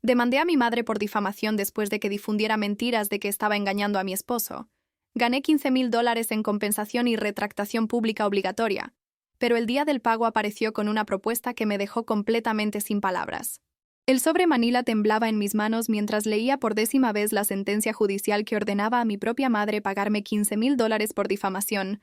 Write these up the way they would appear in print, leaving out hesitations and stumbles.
Demandé a mi madre por difamación después de que difundiera mentiras de que estaba engañando a mi esposo. Gané $15,000 en compensación y retractación pública obligatoria, pero el día del pago apareció con una propuesta que me dejó completamente sin palabras. El sobre Manila temblaba en mis manos mientras leía por 10ª vez la sentencia judicial que ordenaba a mi propia madre pagarme $15,000 por difamación,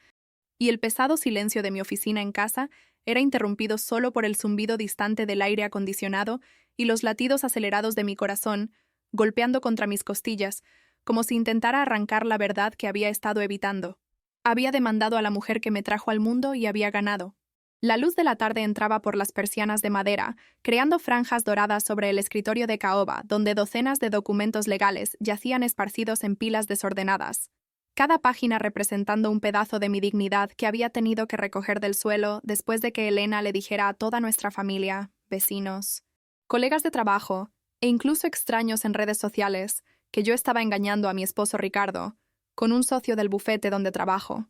y el pesado silencio de mi oficina en casa era interrumpido solo por el zumbido distante del aire acondicionado y los latidos acelerados de mi corazón, golpeando contra mis costillas, como si intentara arrancar la verdad que había estado evitando. Había demandado a la mujer que me trajo al mundo y había ganado. La luz de la tarde entraba por las persianas de madera, creando franjas doradas sobre el escritorio de caoba, donde docenas de documentos legales yacían esparcidos en pilas desordenadas. Cada página representando un pedazo de mi dignidad que había tenido que recoger del suelo después de que Elena le dijera a toda nuestra familia, vecinos, colegas de trabajo e incluso extraños en redes sociales que yo estaba engañando a mi esposo Ricardo, con un socio del bufete donde trabajo.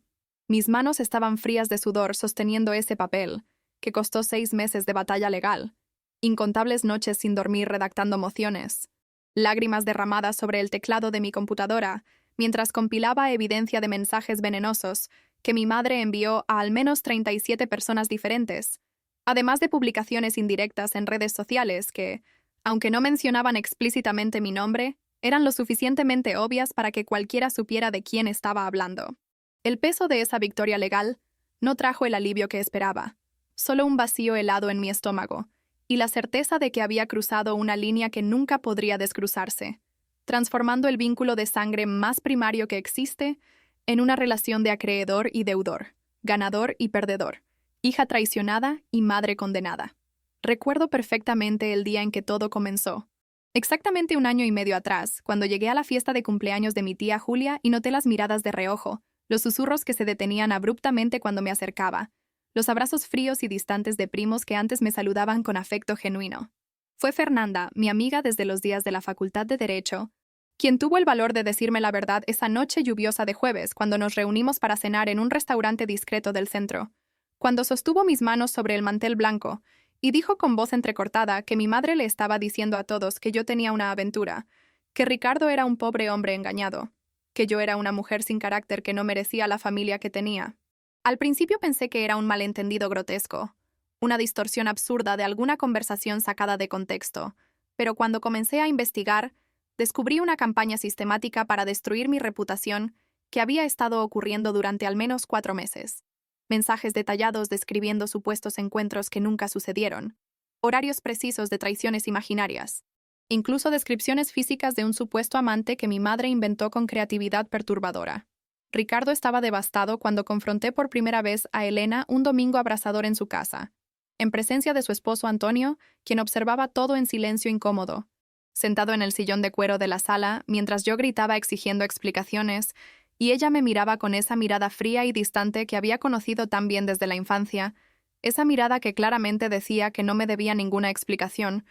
Mis manos estaban frías de sudor sosteniendo ese papel, que costó 6 meses de batalla legal, incontables noches sin dormir redactando mociones, lágrimas derramadas sobre el teclado de mi computadora, mientras compilaba evidencia de mensajes venenosos que mi madre envió a al menos 37 personas diferentes, además de publicaciones indirectas en redes sociales que, aunque no mencionaban explícitamente mi nombre, eran lo suficientemente obvias para que cualquiera supiera de quién estaba hablando. El peso de esa victoria legal no trajo el alivio que esperaba, solo un vacío helado en mi estómago, y la certeza de que había cruzado una línea que nunca podría descruzarse, transformando el vínculo de sangre más primario que existe en una relación de acreedor y deudor, ganador y perdedor, hija traicionada y madre condenada. Recuerdo perfectamente el día en que todo comenzó. Exactamente 1 año y medio atrás, cuando llegué a la fiesta de cumpleaños de mi tía Julia y noté las miradas de reojo, los susurros que se detenían abruptamente cuando me acercaba, los abrazos fríos y distantes de primos que antes me saludaban con afecto genuino. Fue Fernanda, mi amiga desde los días de la Facultad de Derecho, quien tuvo el valor de decirme la verdad esa noche lluviosa de jueves cuando nos reunimos para cenar en un restaurante discreto del centro, cuando sostuvo mis manos sobre el mantel blanco y dijo con voz entrecortada que mi madre le estaba diciendo a todos que yo tenía una aventura, que Ricardo era un pobre hombre engañado, que yo era una mujer sin carácter que no merecía la familia que tenía. Al principio pensé que era un malentendido grotesco, una distorsión absurda de alguna conversación sacada de contexto, pero cuando comencé a investigar, descubrí una campaña sistemática para destruir mi reputación que había estado ocurriendo durante al menos 4 meses. Mensajes detallados describiendo supuestos encuentros que nunca sucedieron, horarios precisos de traiciones imaginarias, incluso descripciones físicas de un supuesto amante que mi madre inventó con creatividad perturbadora. Ricardo estaba devastado cuando confronté por primera vez a Elena un domingo abrasador en su casa, en presencia de su esposo Antonio, quien observaba todo en silencio incómodo, sentado en el sillón de cuero de la sala mientras yo gritaba exigiendo explicaciones, y ella me miraba con esa mirada fría y distante que había conocido tan bien desde la infancia, esa mirada que claramente decía que no me debía ninguna explicación,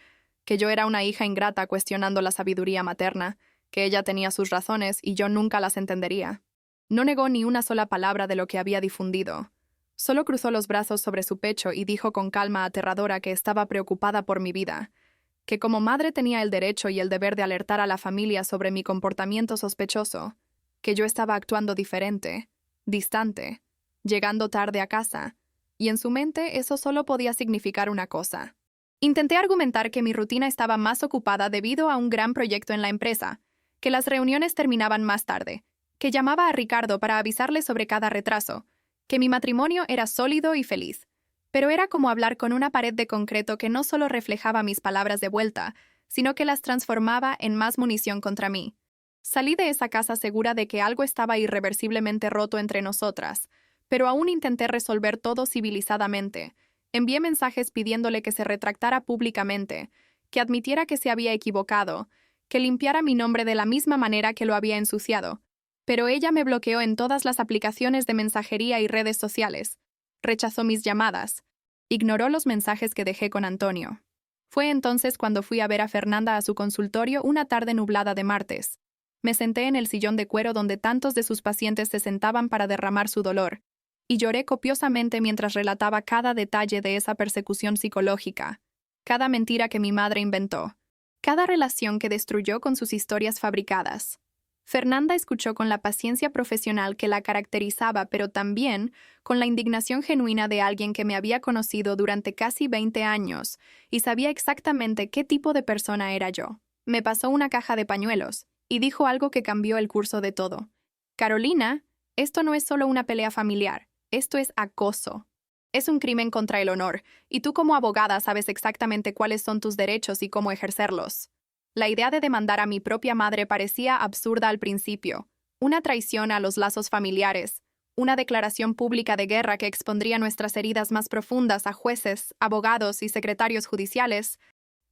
que yo era una hija ingrata cuestionando la sabiduría materna, que ella tenía sus razones y yo nunca las entendería. No negó ni una sola palabra de lo que había difundido. Solo cruzó los brazos sobre su pecho y dijo con calma aterradora que estaba preocupada por mi vida, que como madre tenía el derecho y el deber de alertar a la familia sobre mi comportamiento sospechoso, que yo estaba actuando diferente, distante, llegando tarde a casa, y en su mente eso solo podía significar una cosa. Intenté argumentar que mi rutina estaba más ocupada debido a un gran proyecto en la empresa, que las reuniones terminaban más tarde, que llamaba a Ricardo para avisarle sobre cada retraso, que mi matrimonio era sólido y feliz, pero era como hablar con una pared de concreto que no solo reflejaba mis palabras de vuelta, sino que las transformaba en más munición contra mí. Salí de esa casa segura de que algo estaba irreversiblemente roto entre nosotras, pero aún intenté resolver todo civilizadamente. Envié mensajes pidiéndole que se retractara públicamente, que admitiera que se había equivocado, que limpiara mi nombre de la misma manera que lo había ensuciado, pero ella me bloqueó en todas las aplicaciones de mensajería y redes sociales, rechazó mis llamadas, ignoró los mensajes que dejé con Antonio. Fue entonces cuando fui a ver a Fernanda a su consultorio una tarde nublada de martes. Me senté en el sillón de cuero donde tantos de sus pacientes se sentaban para derramar su dolor, y lloré copiosamente mientras relataba cada detalle de esa persecución psicológica, cada mentira que mi madre inventó, cada relación que destruyó con sus historias fabricadas. Fernanda escuchó con la paciencia profesional que la caracterizaba, pero también con la indignación genuina de alguien que me había conocido durante casi 20 años y sabía exactamente qué tipo de persona era yo. Me pasó una caja de pañuelos y dijo algo que cambió el curso de todo. Carolina, esto no es solo una pelea familiar, esto es acoso. Es un crimen contra el honor, y tú como abogada sabes exactamente cuáles son tus derechos y cómo ejercerlos. La idea de demandar a mi propia madre parecía absurda al principio, una traición a los lazos familiares, una declaración pública de guerra que expondría nuestras heridas más profundas a jueces, abogados y secretarios judiciales,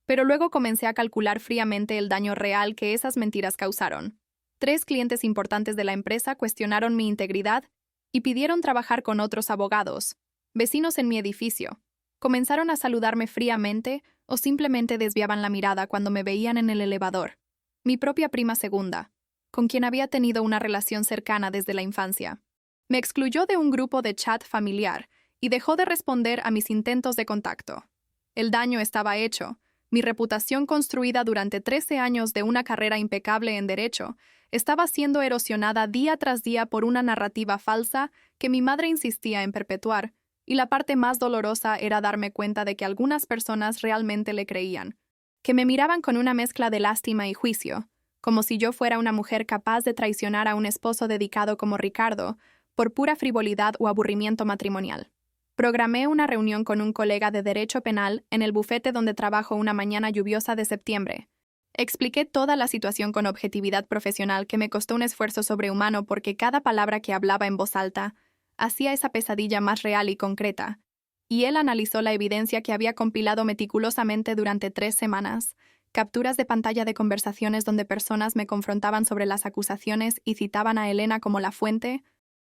pero luego comencé a calcular fríamente el daño real que esas mentiras causaron. 3 clientes importantes de la empresa cuestionaron mi integridad y pidieron trabajar con otros abogados, vecinos en mi edificio. Comenzaron a saludarme fríamente o simplemente desviaban la mirada cuando me veían en el elevador. Mi propia prima segunda, con quien había tenido una relación cercana desde la infancia, me excluyó de un grupo de chat familiar y dejó de responder a mis intentos de contacto. El daño estaba hecho. Mi reputación construida durante 13 años de una carrera impecable en derecho estaba siendo erosionada día tras día por una narrativa falsa que mi madre insistía en perpetuar, y la parte más dolorosa era darme cuenta de que algunas personas realmente le creían, que me miraban con una mezcla de lástima y juicio, como si yo fuera una mujer capaz de traicionar a un esposo dedicado como Ricardo por pura frivolidad o aburrimiento matrimonial. Programé una reunión con un colega de derecho penal en el bufete donde trabajo una mañana lluviosa de septiembre. Expliqué toda la situación con objetividad profesional que me costó un esfuerzo sobrehumano porque cada palabra que hablaba en voz alta hacía esa pesadilla más real y concreta, y él analizó la evidencia que había compilado meticulosamente durante 3 semanas, capturas de pantalla de conversaciones donde personas me confrontaban sobre las acusaciones y citaban a Elena como la fuente,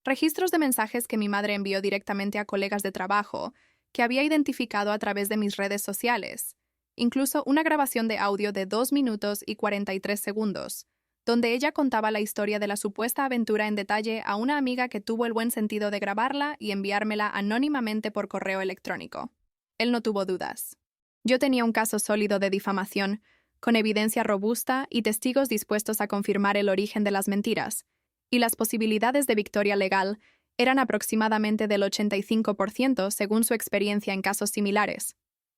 registros de mensajes que mi madre envió directamente a colegas de trabajo, que había identificado a través de mis redes sociales, incluso una grabación de audio de 2 minutos y 43 segundos, donde ella contaba la historia de la supuesta aventura en detalle a una amiga que tuvo el buen sentido de grabarla y enviármela anónimamente por correo electrónico. Él no tuvo dudas. Yo tenía un caso sólido de difamación, con evidencia robusta y testigos dispuestos a confirmar el origen de las mentiras, y las posibilidades de victoria legal eran aproximadamente del 85% según su experiencia en casos similares.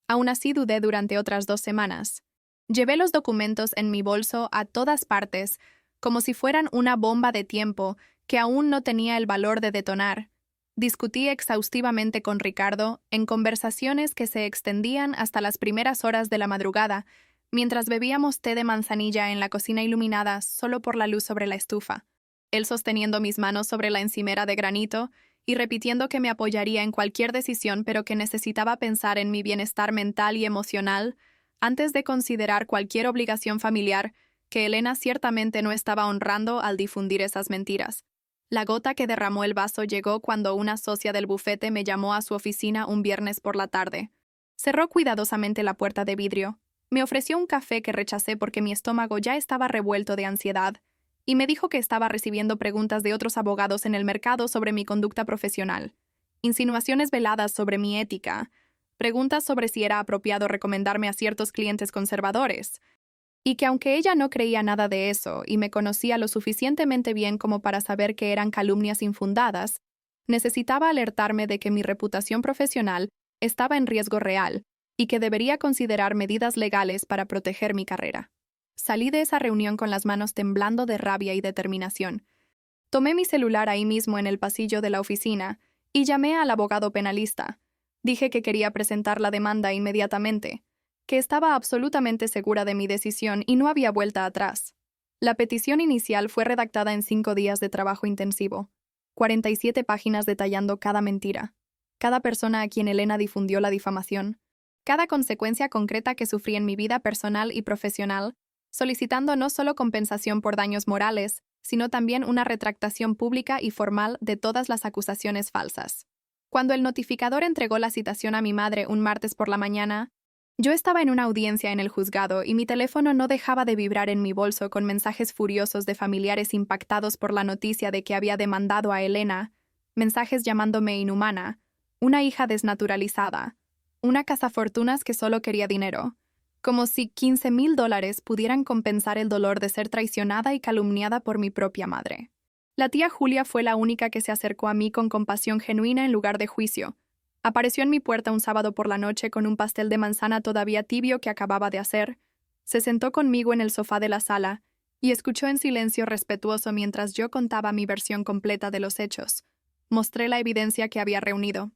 Aún así dudé durante otras 2 semanas. Llevé los documentos en mi bolso a todas partes, como si fueran una bomba de tiempo que aún no tenía el valor de detonar. Discutí exhaustivamente con Ricardo en conversaciones que se extendían hasta las primeras horas de la madrugada, mientras bebíamos té de manzanilla en la cocina iluminada solo por la luz sobre la estufa, él sosteniendo mis manos sobre la encimera de granito y repitiendo que me apoyaría en cualquier decisión, pero que necesitaba pensar en mi bienestar mental y emocional antes de considerar cualquier obligación familiar que Elena ciertamente no estaba honrando al difundir esas mentiras. La gota que derramó el vaso llegó cuando una socia del bufete me llamó a su oficina un viernes por la tarde. Cerró cuidadosamente la puerta de vidrio, me ofreció un café que rechacé porque mi estómago ya estaba revuelto de ansiedad, y me dijo que estaba recibiendo preguntas de otros abogados en el mercado sobre mi conducta profesional, insinuaciones veladas sobre mi ética, preguntas sobre si era apropiado recomendarme a ciertos clientes conservadores, y que aunque ella no creía nada de eso y me conocía lo suficientemente bien como para saber que eran calumnias infundadas, necesitaba alertarme de que mi reputación profesional estaba en riesgo real y que debería considerar medidas legales para proteger mi carrera. Salí de esa reunión con las manos temblando de rabia y determinación. Tomé mi celular ahí mismo en el pasillo de la oficina y llamé al abogado penalista. Dije que quería presentar la demanda inmediatamente, que estaba absolutamente segura de mi decisión y no había vuelta atrás. La petición inicial fue redactada en 5 días de trabajo intensivo, 47 páginas detallando cada mentira, cada persona a quien Elena difundió la difamación, cada consecuencia concreta que sufrí en mi vida personal y profesional, solicitando no solo compensación por daños morales, sino también una retractación pública y formal de todas las acusaciones falsas. Cuando el notificador entregó la citación a mi madre un martes por la mañana, yo estaba en una audiencia en el juzgado y mi teléfono no dejaba de vibrar en mi bolso con mensajes furiosos de familiares impactados por la noticia de que había demandado a Elena, mensajes llamándome inhumana, una hija desnaturalizada, una cazafortunas que solo quería dinero, como si $15,000 pudieran compensar el dolor de ser traicionada y calumniada por mi propia madre. La tía Julia fue la única que se acercó a mí con compasión genuina en lugar de juicio. Apareció en mi puerta un sábado por la noche con un pastel de manzana todavía tibio que acababa de hacer, se sentó conmigo en el sofá de la sala y escuchó en silencio respetuoso mientras yo contaba mi versión completa de los hechos. Mostré la evidencia que había reunido.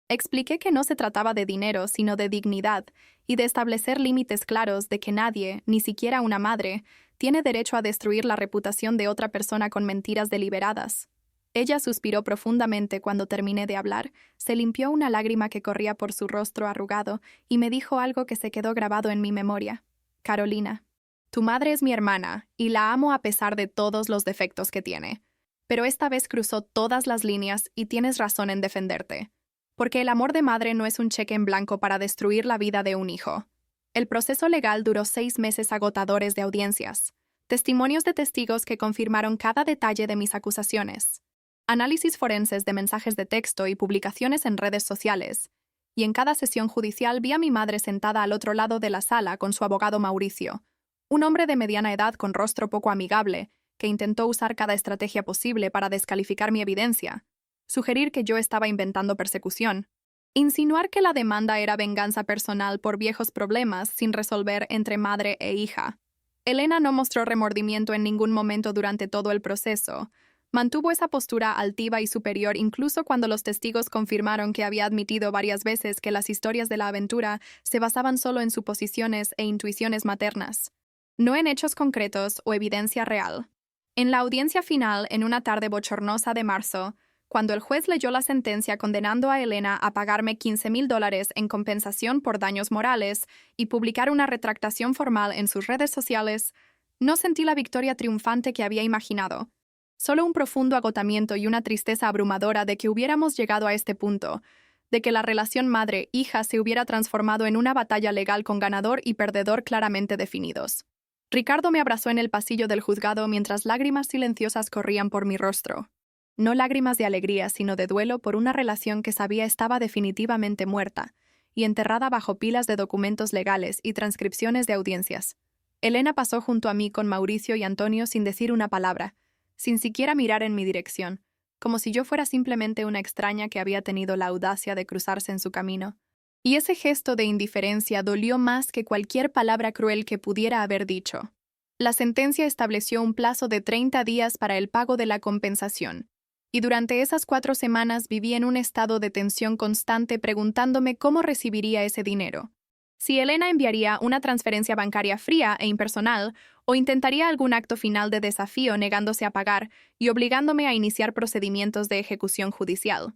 Expliqué que no se trataba de dinero, sino de dignidad, y de establecer límites claros de que nadie, ni siquiera una madre, tiene derecho a destruir la reputación de otra persona con mentiras deliberadas. Ella suspiró profundamente cuando terminé de hablar, se limpió una lágrima que corría por su rostro arrugado y me dijo algo que se quedó grabado en mi memoria. Carolina, tu madre es mi hermana, y la amo a pesar de todos los defectos que tiene. Pero esta vez cruzó todas las líneas y tienes razón en defenderte. Porque el amor de madre no es un cheque en blanco para destruir la vida de un hijo. El proceso legal duró 6 meses agotadores de audiencias, testimonios de testigos que confirmaron cada detalle de mis acusaciones, análisis forenses de mensajes de texto y publicaciones en redes sociales, y en cada sesión judicial vi a mi madre sentada al otro lado de la sala con su abogado Mauricio, un hombre de mediana edad con rostro poco amigable, que intentó usar cada estrategia posible para descalificar mi evidencia, sugerir que yo estaba inventando persecución, insinuar que la demanda era venganza personal por viejos problemas sin resolver entre madre e hija. Elena no mostró remordimiento en ningún momento durante todo el proceso. Mantuvo esa postura altiva y superior incluso cuando los testigos confirmaron que había admitido varias veces que las historias de la aventura se basaban solo en suposiciones e intuiciones maternas, no en hechos concretos o evidencia real. En la audiencia final, en una tarde bochornosa de marzo, cuando el juez leyó la sentencia condenando a Elena a pagarme $15,000 en compensación por daños morales y publicar una retractación formal en sus redes sociales, no sentí la victoria triunfante que había imaginado. Solo un profundo agotamiento y una tristeza abrumadora de que hubiéramos llegado a este punto, de que la relación madre-hija se hubiera transformado en una batalla legal con ganador y perdedor claramente definidos. Ricardo me abrazó en el pasillo del juzgado mientras lágrimas silenciosas corrían por mi rostro. No lágrimas de alegría, sino de duelo por una relación que sabía estaba definitivamente muerta y enterrada bajo pilas de documentos legales y transcripciones de audiencias. Elena pasó junto a mí con Mauricio y Antonio sin decir una palabra, sin siquiera mirar en mi dirección, como si yo fuera simplemente una extraña que había tenido la audacia de cruzarse en su camino. Y ese gesto de indiferencia dolió más que cualquier palabra cruel que pudiera haber dicho. La sentencia estableció un plazo de 30 días para el pago de la compensación, y durante esas 4 semanas viví en un estado de tensión constante preguntándome cómo recibiría ese dinero. Si Elena enviaría una transferencia bancaria fría e impersonal, o intentaría algún acto final de desafío negándose a pagar y obligándome a iniciar procedimientos de ejecución judicial.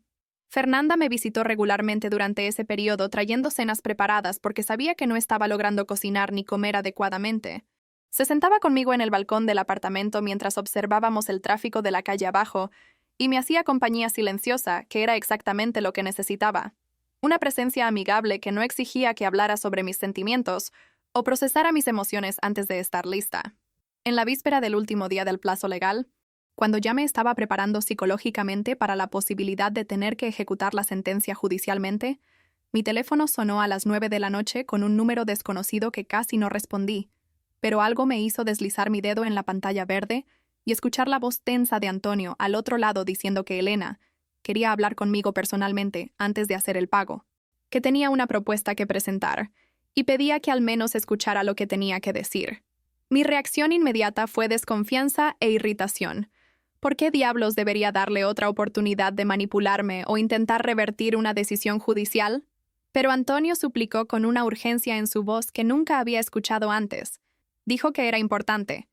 Fernanda me visitó regularmente durante ese periodo trayendo cenas preparadas porque sabía que no estaba logrando cocinar ni comer adecuadamente. Se sentaba conmigo en el balcón del apartamento mientras observábamos el tráfico de la calle abajo, y me hacía compañía silenciosa, que era exactamente lo que necesitaba. Una presencia amigable que no exigía que hablara sobre mis sentimientos o procesara mis emociones antes de estar lista. En la víspera del último día del plazo legal, cuando ya me estaba preparando psicológicamente para la posibilidad de tener que ejecutar la sentencia judicialmente, mi teléfono sonó a las 9 de la noche con un número desconocido que casi no respondí, pero algo me hizo deslizar mi dedo en la pantalla verde y escuchar la voz tensa de Antonio al otro lado diciendo que Elena quería hablar conmigo personalmente antes de hacer el pago, que tenía una propuesta que presentar, y pedía que al menos escuchara lo que tenía que decir. Mi reacción inmediata fue desconfianza e irritación. ¿Por qué diablos debería darle otra oportunidad de manipularme o intentar revertir una decisión judicial? Pero Antonio suplicó con una urgencia en su voz que nunca había escuchado antes. Dijo que era importante,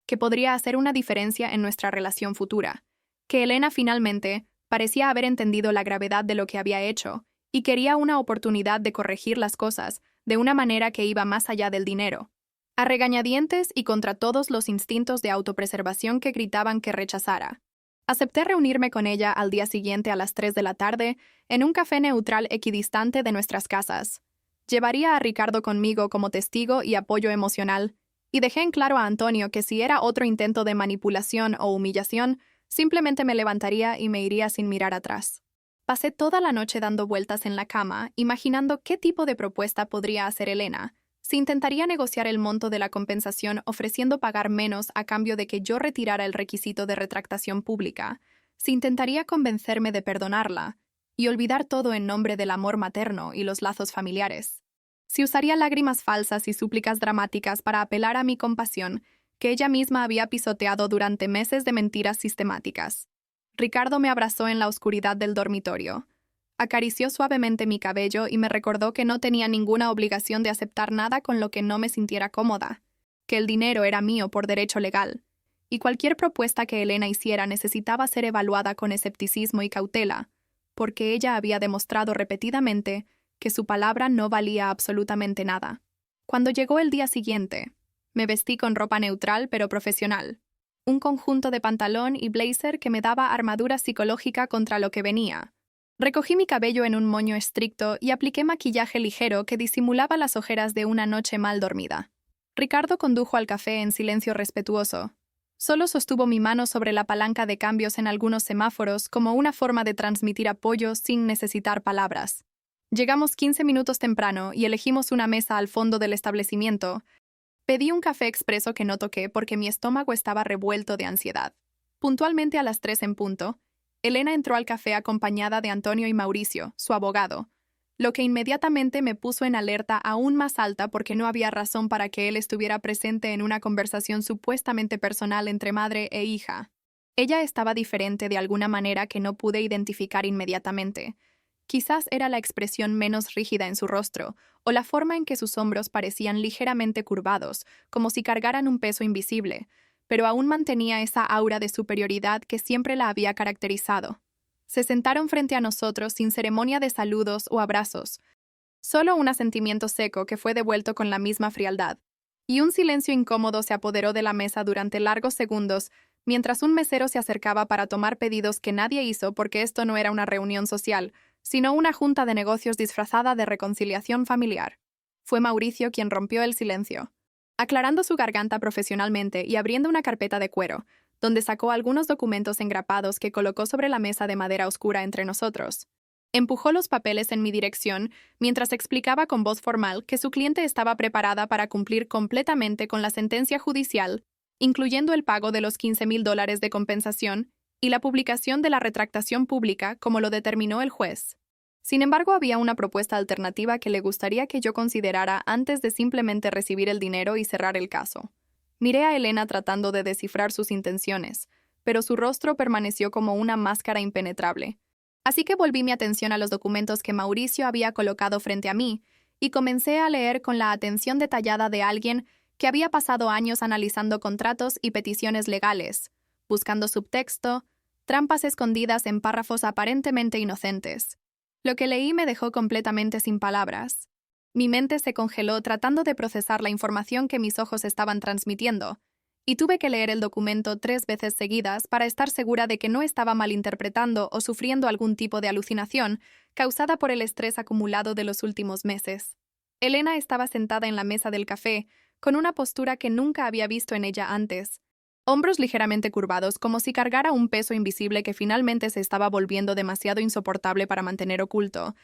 que podría hacer una diferencia en nuestra relación futura, que Elena finalmente parecía haber entendido la gravedad de lo que había hecho y quería una oportunidad de corregir las cosas de una manera que iba más allá del dinero. A regañadientes y contra todos los instintos de autopreservación que gritaban que rechazara. Acepté reunirme con ella al día siguiente a las 3 de la tarde en un café neutral equidistante de nuestras casas. Llevaría a Ricardo conmigo como testigo y apoyo emocional, y dejé en claro a Antonio que si era otro intento de manipulación o humillación, simplemente me levantaría y me iría sin mirar atrás. Pasé toda la noche dando vueltas en la cama, imaginando qué tipo de propuesta podría hacer Elena, Si intentaría negociar el monto de la compensación ofreciendo pagar menos a cambio de que yo retirara el requisito de retractación pública, si intentaría convencerme de perdonarla y olvidar todo en nombre del amor materno y los lazos familiares. Si usaría lágrimas falsas y súplicas dramáticas para apelar a mi compasión, que ella misma había pisoteado durante meses de mentiras sistemáticas. Ricardo me abrazó en la oscuridad del dormitorio. Acarició suavemente mi cabello y me recordó que no tenía ninguna obligación de aceptar nada con lo que no me sintiera cómoda, que el dinero era mío por derecho legal, y cualquier propuesta que Elena hiciera necesitaba ser evaluada con escepticismo y cautela, porque ella había demostrado repetidamente que su palabra no valía absolutamente nada. Cuando llegó el día siguiente, me vestí con ropa neutral pero profesional, un conjunto de pantalón y blazer que me daba armadura psicológica contra lo que venía. Recogí mi cabello en un moño estricto y apliqué maquillaje ligero que disimulaba las ojeras de una noche mal dormida. Ricardo condujo al café en silencio respetuoso. Solo sostuvo mi mano sobre la palanca de cambios en algunos semáforos como una forma de transmitir apoyo sin necesitar palabras. Llegamos 15 minutos temprano y elegimos una mesa al fondo del establecimiento. Pedí un café expreso que no toqué porque mi estómago estaba revuelto de ansiedad. Puntualmente a las 3 en punto, Elena entró al café acompañada de Antonio y Mauricio, su abogado, lo que inmediatamente me puso en alerta aún más alta porque no había razón para que él estuviera presente en una conversación supuestamente personal entre madre e hija. Ella estaba diferente de alguna manera que no pude identificar inmediatamente. Quizás era la expresión menos rígida en su rostro, o la forma en que sus hombros parecían ligeramente curvados, como si cargaran un peso invisible, pero aún mantenía esa aura de superioridad que siempre la había caracterizado. Se sentaron frente a nosotros sin ceremonia de saludos o abrazos, solo un asentimiento seco que fue devuelto con la misma frialdad, y un silencio incómodo se apoderó de la mesa durante largos segundos, mientras un mesero se acercaba para tomar pedidos que nadie hizo porque esto no era una reunión social, sino una junta de negocios disfrazada de reconciliación familiar. Fue Mauricio quien rompió el silencio, aclarando su garganta profesionalmente y abriendo una carpeta de cuero, donde sacó algunos documentos engrapados que colocó sobre la mesa de madera oscura entre nosotros. Empujó los papeles en mi dirección mientras explicaba con voz formal que su cliente estaba preparada para cumplir completamente con la sentencia judicial, incluyendo el pago de los $15,000 de compensación y la publicación de la retractación pública como lo determinó el juez. Sin embargo, había una propuesta alternativa que le gustaría que yo considerara antes de simplemente recibir el dinero y cerrar el caso. Miré a Elena tratando de descifrar sus intenciones, pero su rostro permaneció como una máscara impenetrable. Así que volví mi atención a los documentos que Mauricio había colocado frente a mí y comencé a leer con la atención detallada de alguien que había pasado años analizando contratos y peticiones legales, buscando subtexto, trampas escondidas en párrafos aparentemente inocentes. Lo que leí me dejó completamente sin palabras. Mi mente se congeló tratando de procesar la información que mis ojos estaban transmitiendo, y tuve que leer el documento 3 veces seguidas para estar segura de que no estaba malinterpretando o sufriendo algún tipo de alucinación causada por el estrés acumulado de los últimos meses. Elena estaba sentada en la mesa del café, con una postura que nunca había visto en ella antes. Hombros ligeramente curvados, como si cargara un peso invisible que finalmente se estaba volviendo demasiado insoportable para mantener oculto,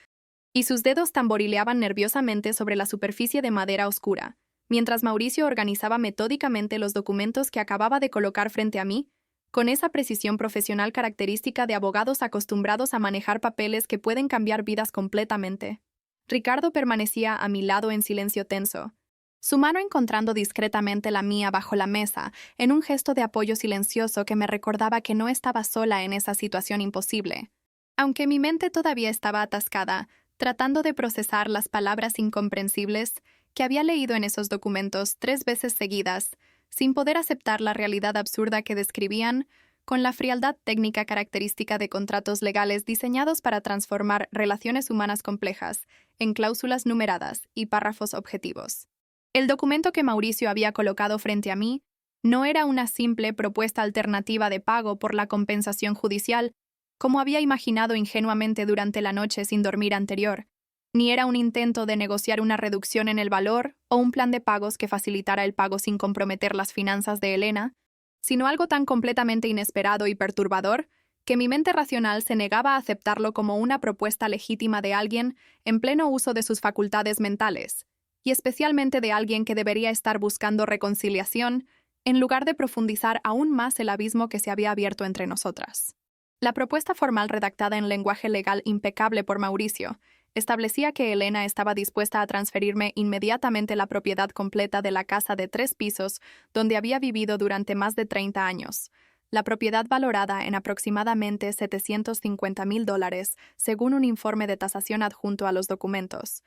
y sus dedos tamborileaban nerviosamente sobre la superficie de madera oscura, mientras Mauricio organizaba metódicamente los documentos que acababa de colocar frente a mí, con esa precisión profesional característica de abogados acostumbrados a manejar papeles que pueden cambiar vidas completamente. Ricardo permanecía a mi lado en silencio tenso, su mano encontrando discretamente la mía bajo la mesa, en un gesto de apoyo silencioso que me recordaba que no estaba sola en esa situación imposible. Aunque mi mente todavía estaba atascada, tratando de procesar las palabras incomprensibles que había leído en esos documentos 3 veces seguidas, sin poder aceptar la realidad absurda que describían, con la frialdad técnica característica de contratos legales diseñados para transformar relaciones humanas complejas en cláusulas numeradas y párrafos objetivos. El documento que Mauricio había colocado frente a mí no era una simple propuesta alternativa de pago por la compensación judicial, como había imaginado ingenuamente durante la noche sin dormir anterior, ni era un intento de negociar una reducción en el valor o un plan de pagos que facilitara el pago sin comprometer las finanzas de Elena, sino algo tan completamente inesperado y perturbador que mi mente racional se negaba a aceptarlo como una propuesta legítima de alguien en pleno uso de sus facultades mentales, y especialmente de alguien que debería estar buscando reconciliación, en lugar de profundizar aún más el abismo que se había abierto entre nosotras. La propuesta formal redactada en lenguaje legal impecable por Mauricio establecía que Elena estaba dispuesta a transferirme inmediatamente la propiedad completa de la casa de 3 pisos donde había vivido durante más de 30 años, la propiedad valorada en aproximadamente $750,000, según un informe de tasación adjunto a los documentos,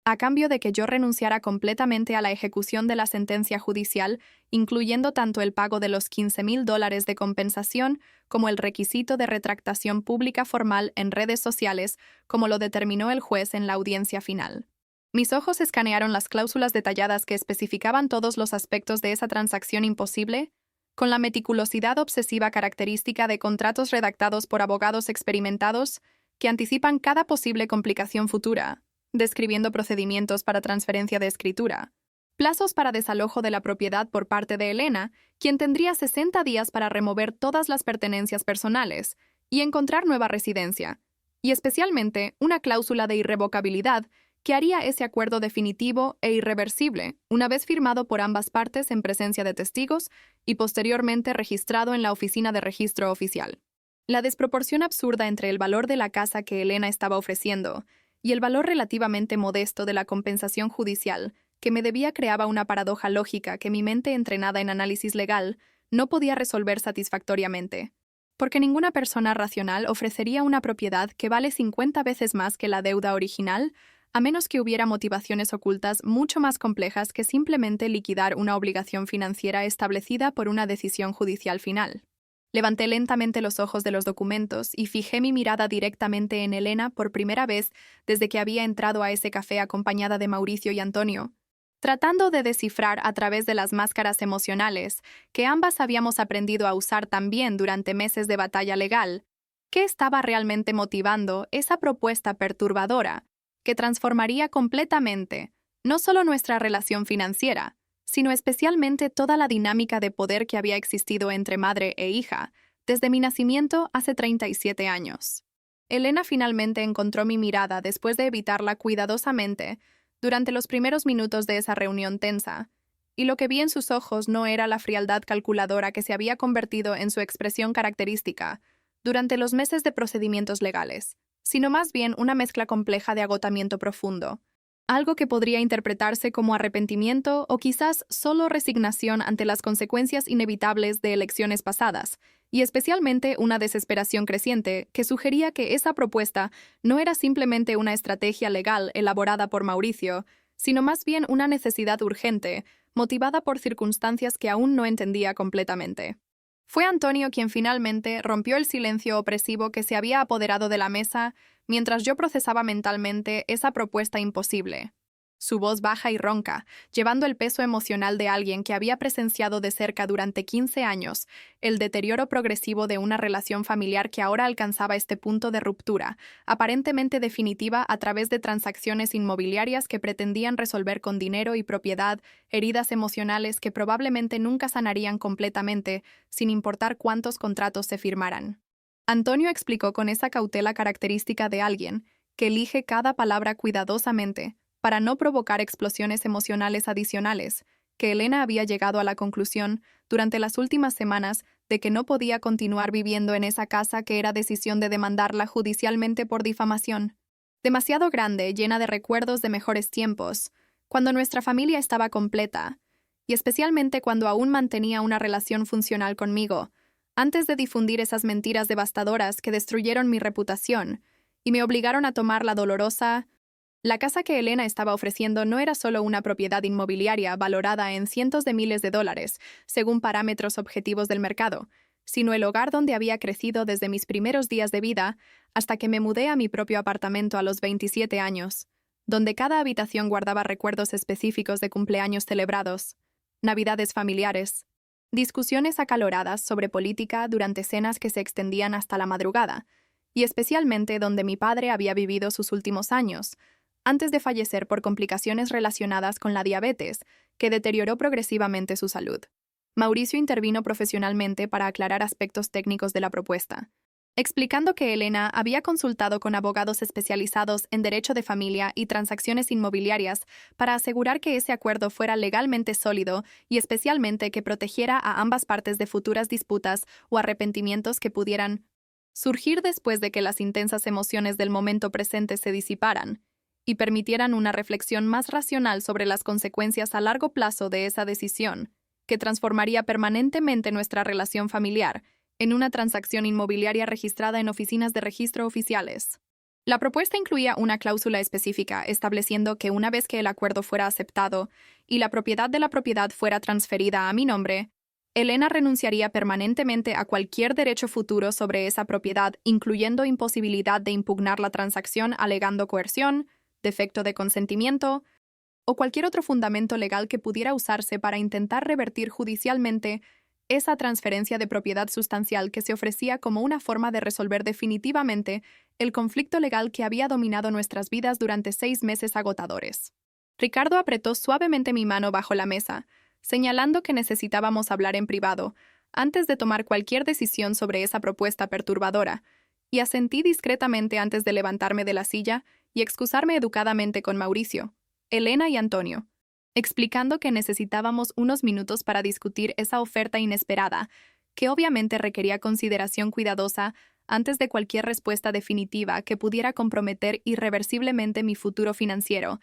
a cambio de que yo renunciara completamente a la ejecución de la sentencia judicial, incluyendo tanto el pago de los $15,000 de compensación como el requisito de retractación pública formal en redes sociales, como lo determinó el juez en la audiencia final. Mis ojos escanearon las cláusulas detalladas que especificaban todos los aspectos de esa transacción imposible, con la meticulosidad obsesiva característica de contratos redactados por abogados experimentados que anticipan cada posible complicación futura, describiendo procedimientos para transferencia de escritura, plazos para desalojo de la propiedad por parte de Elena, quien tendría 60 días para remover todas las pertenencias personales y encontrar nueva residencia, y especialmente una cláusula de irrevocabilidad que haría ese acuerdo definitivo e irreversible una vez firmado por ambas partes en presencia de testigos y posteriormente registrado en la oficina de registro oficial. La desproporción absurda entre el valor de la casa que Elena estaba ofreciendo y el valor relativamente modesto de la compensación judicial que me debía creaba una paradoja lógica que mi mente entrenada en análisis legal no podía resolver satisfactoriamente, porque ninguna persona racional ofrecería una propiedad que vale 50 veces más que la deuda original, a menos que hubiera motivaciones ocultas mucho más complejas que simplemente liquidar una obligación financiera establecida por una decisión judicial final. Levanté lentamente los ojos de los documentos y fijé mi mirada directamente en Elena por primera vez desde que había entrado a ese café acompañada de Mauricio y Antonio, tratando de descifrar a través de las máscaras emocionales que ambas habíamos aprendido a usar también durante meses de batalla legal, qué estaba realmente motivando esa propuesta perturbadora que transformaría completamente no solo nuestra relación financiera, sino especialmente toda la dinámica de poder que había existido entre madre e hija desde mi nacimiento hace 37 años. Elena finalmente encontró mi mirada después de evitarla cuidadosamente durante los primeros minutos de esa reunión tensa, y lo que vi en sus ojos no era la frialdad calculadora que se había convertido en su expresión característica durante los meses de procedimientos legales, sino más bien una mezcla compleja de agotamiento profundo, algo que podría interpretarse como arrepentimiento o quizás solo resignación ante las consecuencias inevitables de elecciones pasadas, y especialmente una desesperación creciente que sugería que esa propuesta no era simplemente una estrategia legal elaborada por Mauricio, sino más bien una necesidad urgente, motivada por circunstancias que aún no entendía completamente. Fue Antonio quien finalmente rompió el silencio opresivo que se había apoderado de la mesa mientras yo procesaba mentalmente esa propuesta imposible. Su voz baja y ronca, llevando el peso emocional de alguien que había presenciado de cerca durante 15 años el deterioro progresivo de una relación familiar que ahora alcanzaba este punto de ruptura, aparentemente definitiva a través de transacciones inmobiliarias que pretendían resolver con dinero y propiedad heridas emocionales que probablemente nunca sanarían completamente, sin importar cuántos contratos se firmaran. Antonio explicó con esa cautela característica de alguien que elige cada palabra cuidadosamente para no provocar explosiones emocionales adicionales, que Elena había llegado a la conclusión durante las últimas semanas de que no podía continuar viviendo en esa casa que era decisión de demandarla judicialmente por difamación. Demasiado grande, llena de recuerdos de mejores tiempos, cuando nuestra familia estaba completa, y especialmente cuando aún mantenía una relación funcional conmigo, antes de difundir esas mentiras devastadoras que destruyeron mi reputación y me obligaron a tomar la dolorosa. La casa que Elena estaba ofreciendo no era solo una propiedad inmobiliaria valorada en cientos de miles de dólares, según parámetros objetivos del mercado, sino el hogar donde había crecido desde mis primeros días de vida hasta que me mudé a mi propio apartamento a los 27 años, donde cada habitación guardaba recuerdos específicos de cumpleaños celebrados, navidades familiares, discusiones acaloradas sobre política durante cenas que se extendían hasta la madrugada, y especialmente donde mi padre había vivido sus últimos años, antes de fallecer por complicaciones relacionadas con la diabetes, que deterioró progresivamente su salud. Mauricio intervino profesionalmente para aclarar aspectos técnicos de la propuesta, explicando que Elena había consultado con abogados especializados en derecho de familia y transacciones inmobiliarias para asegurar que ese acuerdo fuera legalmente sólido y especialmente que protegiera a ambas partes de futuras disputas o arrepentimientos que pudieran surgir después de que las intensas emociones del momento presente se disiparan y permitieran una reflexión más racional sobre las consecuencias a largo plazo de esa decisión, que transformaría permanentemente nuestra relación familiar en una transacción inmobiliaria registrada en oficinas de registro oficiales. La propuesta incluía una cláusula específica estableciendo que una vez que el acuerdo fuera aceptado y la propiedad de la propiedad fuera transferida a mi nombre, Elena renunciaría permanentemente a cualquier derecho futuro sobre esa propiedad, incluyendo imposibilidad de impugnar la transacción alegando coerción, defecto de consentimiento o cualquier otro fundamento legal que pudiera usarse para intentar revertir judicialmente esa transferencia de propiedad sustancial que se ofrecía como una forma de resolver definitivamente el conflicto legal que había dominado nuestras vidas durante 6 meses agotadores. Ricardo apretó suavemente mi mano bajo la mesa, señalando que necesitábamos hablar en privado antes de tomar cualquier decisión sobre esa propuesta perturbadora, y asentí discretamente antes de levantarme de la silla y excusarme educadamente con Mauricio, Elena y Antonio, explicando que necesitábamos unos minutos para discutir esa oferta inesperada, que obviamente requería consideración cuidadosa antes de cualquier respuesta definitiva que pudiera comprometer irreversiblemente mi futuro financiero,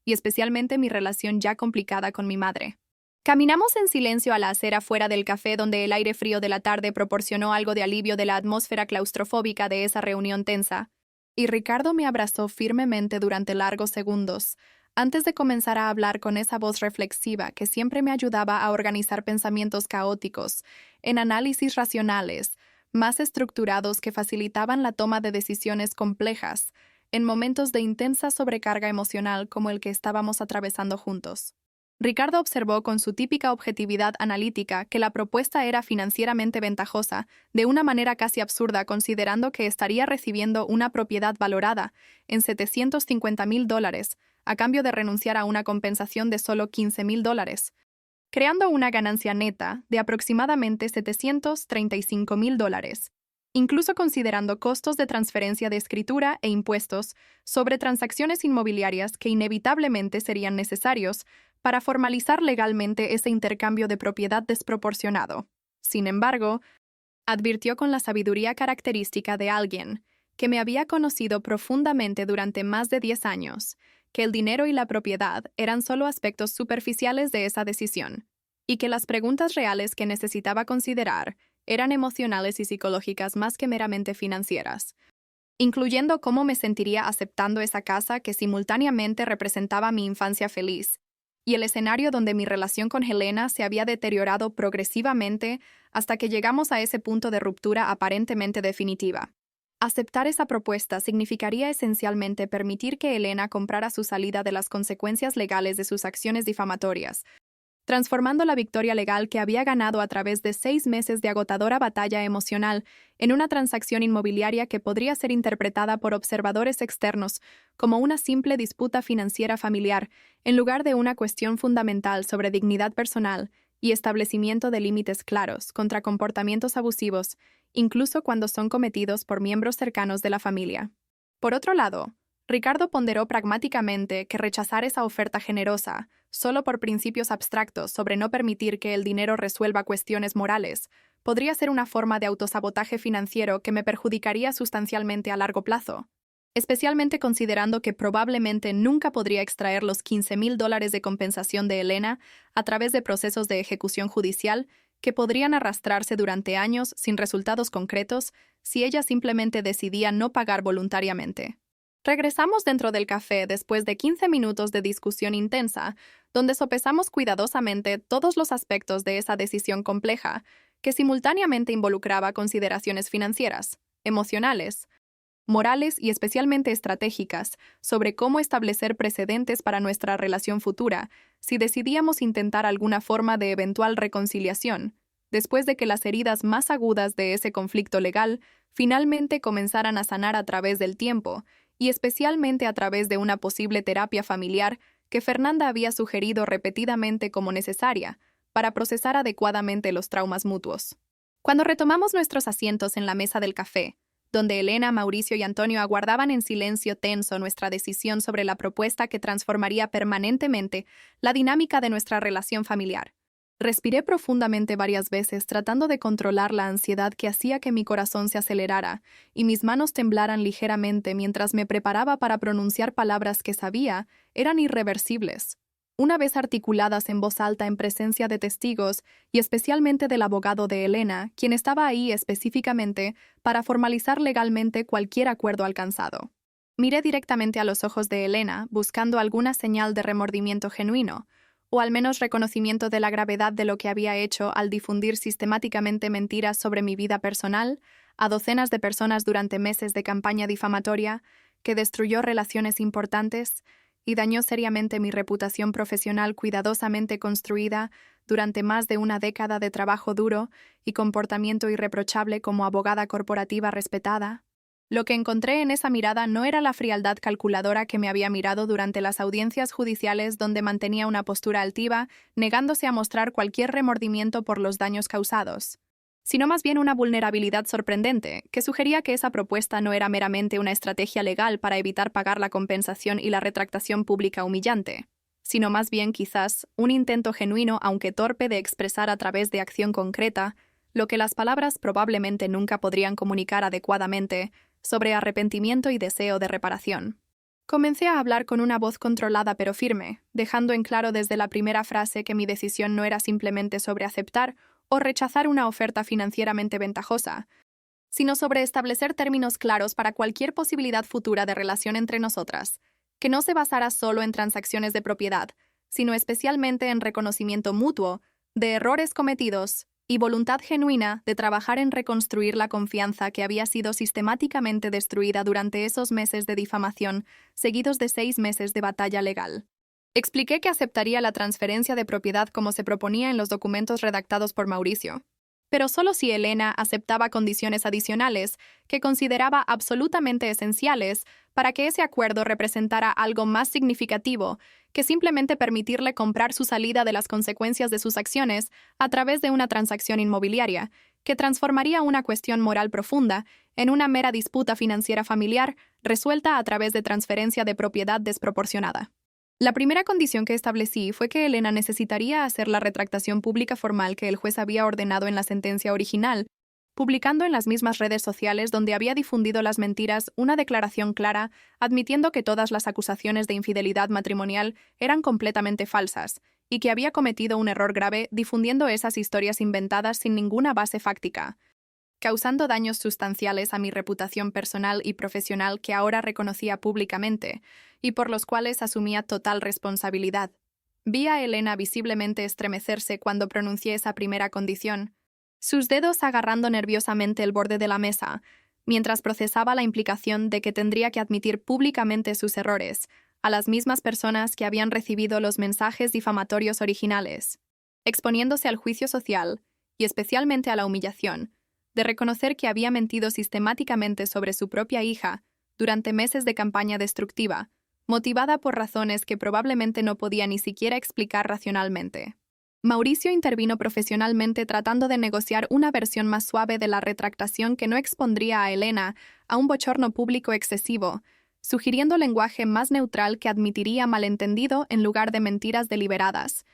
y especialmente mi relación ya complicada con mi madre. Caminamos en silencio a la acera fuera del café donde el aire frío de la tarde proporcionó algo de alivio de la atmósfera claustrofóbica de esa reunión tensa, y Ricardo me abrazó firmemente durante largos segundos, antes de comenzar a hablar con esa voz reflexiva que siempre me ayudaba a organizar pensamientos caóticos, en análisis racionales, más estructurados que facilitaban la toma de decisiones complejas, en momentos de intensa sobrecarga emocional como el que estábamos atravesando juntos. Ricardo observó con su típica objetividad analítica que la propuesta era financieramente ventajosa, de una manera casi absurda considerando que estaría recibiendo una propiedad valorada en $750,000 a cambio de renunciar a una compensación de solo $15,000, creando una ganancia neta de aproximadamente $735,000, incluso considerando costos de transferencia de escritura e impuestos sobre transacciones inmobiliarias que inevitablemente serían necesarios para formalizar legalmente ese intercambio de propiedad desproporcionado. Sin embargo, advirtió con la sabiduría característica de alguien que me había conocido profundamente durante más de 10 años, que el dinero y la propiedad eran solo aspectos superficiales de esa decisión, y que las preguntas reales que necesitaba considerar eran emocionales y psicológicas más que meramente financieras, incluyendo cómo me sentiría aceptando esa casa que simultáneamente representaba mi infancia feliz, y el escenario donde mi relación con Helena se había deteriorado progresivamente hasta que llegamos a ese punto de ruptura aparentemente definitiva. Aceptar esa propuesta significaría esencialmente permitir que Helena comprara su salida de las consecuencias legales de sus acciones difamatorias, transformando la victoria legal que había ganado a través de 6 meses de agotadora batalla emocional en una transacción inmobiliaria que podría ser interpretada por observadores externos como una simple disputa financiera familiar, en lugar de una cuestión fundamental sobre dignidad personal y establecimiento de límites claros contra comportamientos abusivos, incluso cuando son cometidos por miembros cercanos de la familia. Por otro lado, Ricardo ponderó pragmáticamente que rechazar esa oferta generosa, solo por principios abstractos sobre no permitir que el dinero resuelva cuestiones morales, podría ser una forma de autosabotaje financiero que me perjudicaría sustancialmente a largo plazo, especialmente considerando que probablemente nunca podría extraer los $15,000 de compensación de Elena a través de procesos de ejecución judicial que podrían arrastrarse durante años sin resultados concretos si ella simplemente decidía no pagar voluntariamente. Regresamos dentro del café después de 15 minutos de discusión intensa, donde sopesamos cuidadosamente todos los aspectos de esa decisión compleja, que simultáneamente involucraba consideraciones financieras, emocionales, morales y especialmente estratégicas sobre cómo establecer precedentes para nuestra relación futura si decidíamos intentar alguna forma de eventual reconciliación, después de que las heridas más agudas de ese conflicto legal finalmente comenzaran a sanar a través del tiempo, y especialmente a través de una posible terapia familiar que Fernanda había sugerido repetidamente como necesaria para procesar adecuadamente los traumas mutuos. Cuando retomamos nuestros asientos en la mesa del café, donde Elena, Mauricio y Antonio aguardaban en silencio tenso nuestra decisión sobre la propuesta que transformaría permanentemente la dinámica de nuestra relación familiar. Respiré profundamente varias veces, tratando de controlar la ansiedad que hacía que mi corazón se acelerara y mis manos temblaran ligeramente mientras me preparaba para pronunciar palabras que sabía eran irreversibles. Una vez articuladas en voz alta en presencia de testigos y especialmente del abogado de Elena, quien estaba ahí específicamente para formalizar legalmente cualquier acuerdo alcanzado. Miré directamente a los ojos de Elena, buscando alguna señal de remordimiento genuino, o al menos reconocimiento de la gravedad de lo que había hecho al difundir sistemáticamente mentiras sobre mi vida personal a docenas de personas durante meses de campaña difamatoria que destruyó relaciones importantes y dañó seriamente mi reputación profesional cuidadosamente construida durante más de una década de trabajo duro y comportamiento irreprochable como abogada corporativa respetada. Lo que encontré en esa mirada no era la frialdad calculadora que me había mirado durante las audiencias judiciales donde mantenía una postura altiva, negándose a mostrar cualquier remordimiento por los daños causados, sino más bien una vulnerabilidad sorprendente, que sugería que esa propuesta no era meramente una estrategia legal para evitar pagar la compensación y la retractación pública humillante, sino más bien quizás un intento genuino, aunque torpe, de expresar a través de acción concreta lo que las palabras probablemente nunca podrían comunicar adecuadamente sobre arrepentimiento y deseo de reparación. Comencé a hablar con una voz controlada pero firme, dejando en claro desde la primera frase que mi decisión no era simplemente sobre aceptar o rechazar una oferta financieramente ventajosa, sino sobre establecer términos claros para cualquier posibilidad futura de relación entre nosotras, que no se basara solo en transacciones de propiedad, sino especialmente en reconocimiento mutuo de errores cometidos y voluntad genuina de trabajar en reconstruir la confianza que había sido sistemáticamente destruida durante esos meses de difamación, seguidos de 6 meses de batalla legal. Expliqué que aceptaría la transferencia de propiedad como se proponía en los documentos redactados por Mauricio, pero solo si Elena aceptaba condiciones adicionales que consideraba absolutamente esenciales para que ese acuerdo representara algo más significativo que simplemente permitirle comprar su salida de las consecuencias de sus acciones a través de una transacción inmobiliaria, que transformaría una cuestión moral profunda en una mera disputa financiera familiar resuelta a través de transferencia de propiedad desproporcionada. La primera condición que establecí fue que Elena necesitaría hacer la retractación pública formal que el juez había ordenado en la sentencia original, publicando en las mismas redes sociales donde había difundido las mentiras una declaración clara admitiendo que todas las acusaciones de infidelidad matrimonial eran completamente falsas y que había cometido un error grave difundiendo esas historias inventadas sin ninguna base fáctica, causando daños sustanciales a mi reputación personal y profesional que ahora reconocía públicamente, y por los cuales asumía total responsabilidad. Vi a Elena visiblemente estremecerse cuando pronuncié esa primera condición, sus dedos agarrando nerviosamente el borde de la mesa, mientras procesaba la implicación de que tendría que admitir públicamente sus errores a las mismas personas que habían recibido los mensajes difamatorios originales, exponiéndose al juicio social y especialmente a la humillación, de reconocer que había mentido sistemáticamente sobre su propia hija durante meses de campaña destructiva, motivada por razones que probablemente no podía ni siquiera explicar racionalmente. Mauricio intervino profesionalmente tratando de negociar una versión más suave de la retractación que no expondría a Elena a un bochorno público excesivo, sugiriendo lenguaje más neutral que admitiría malentendido en lugar de mentiras deliberadas.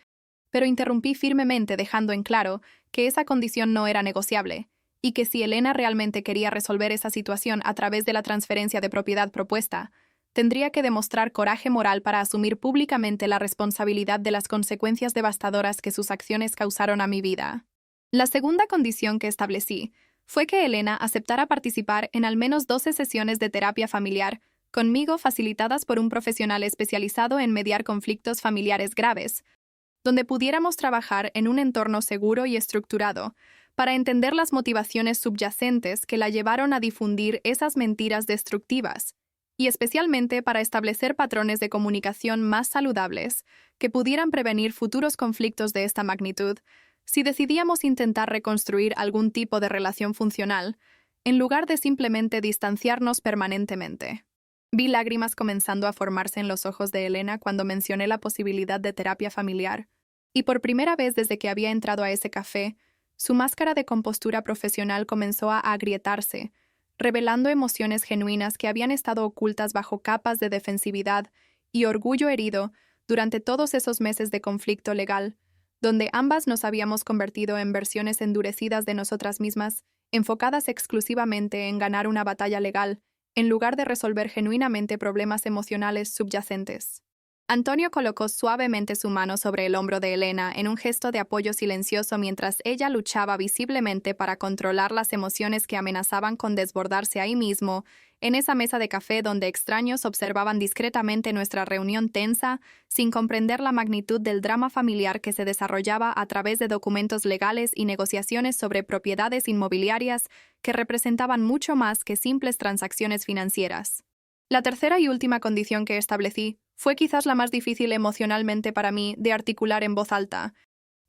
Pero interrumpí firmemente dejando en claro que esa condición no era negociable, y que si Elena realmente quería resolver esa situación a través de la transferencia de propiedad propuesta, tendría que demostrar coraje moral para asumir públicamente la responsabilidad de las consecuencias devastadoras que sus acciones causaron a mi vida. La segunda condición que establecí fue que Elena aceptara participar en al menos 12 sesiones de terapia familiar conmigo facilitadas por un profesional especializado en mediar conflictos familiares graves, donde pudiéramos trabajar en un entorno seguro y estructurado para entender las motivaciones subyacentes que la llevaron a difundir esas mentiras destructivas, y especialmente para establecer patrones de comunicación más saludables que pudieran prevenir futuros conflictos de esta magnitud si decidíamos intentar reconstruir algún tipo de relación funcional, en lugar de simplemente distanciarnos permanentemente. Vi lágrimas comenzando a formarse en los ojos de Elena cuando mencioné la posibilidad de terapia familiar, y por primera vez desde que había entrado a ese café, su máscara de compostura profesional comenzó a agrietarse, revelando emociones genuinas que habían estado ocultas bajo capas de defensividad y orgullo herido durante todos esos meses de conflicto legal, donde ambas nos habíamos convertido en versiones endurecidas de nosotras mismas, enfocadas exclusivamente en ganar una batalla legal, en lugar de resolver genuinamente problemas emocionales subyacentes. Antonio colocó suavemente su mano sobre el hombro de Elena en un gesto de apoyo silencioso mientras ella luchaba visiblemente para controlar las emociones que amenazaban con desbordarse ahí mismo, en esa mesa de café donde extraños observaban discretamente nuestra reunión tensa, sin comprender la magnitud del drama familiar que se desarrollaba a través de documentos legales y negociaciones sobre propiedades inmobiliarias que representaban mucho más que simples transacciones financieras. La tercera y última condición que establecí fue quizás la más difícil emocionalmente para mí de articular en voz alta,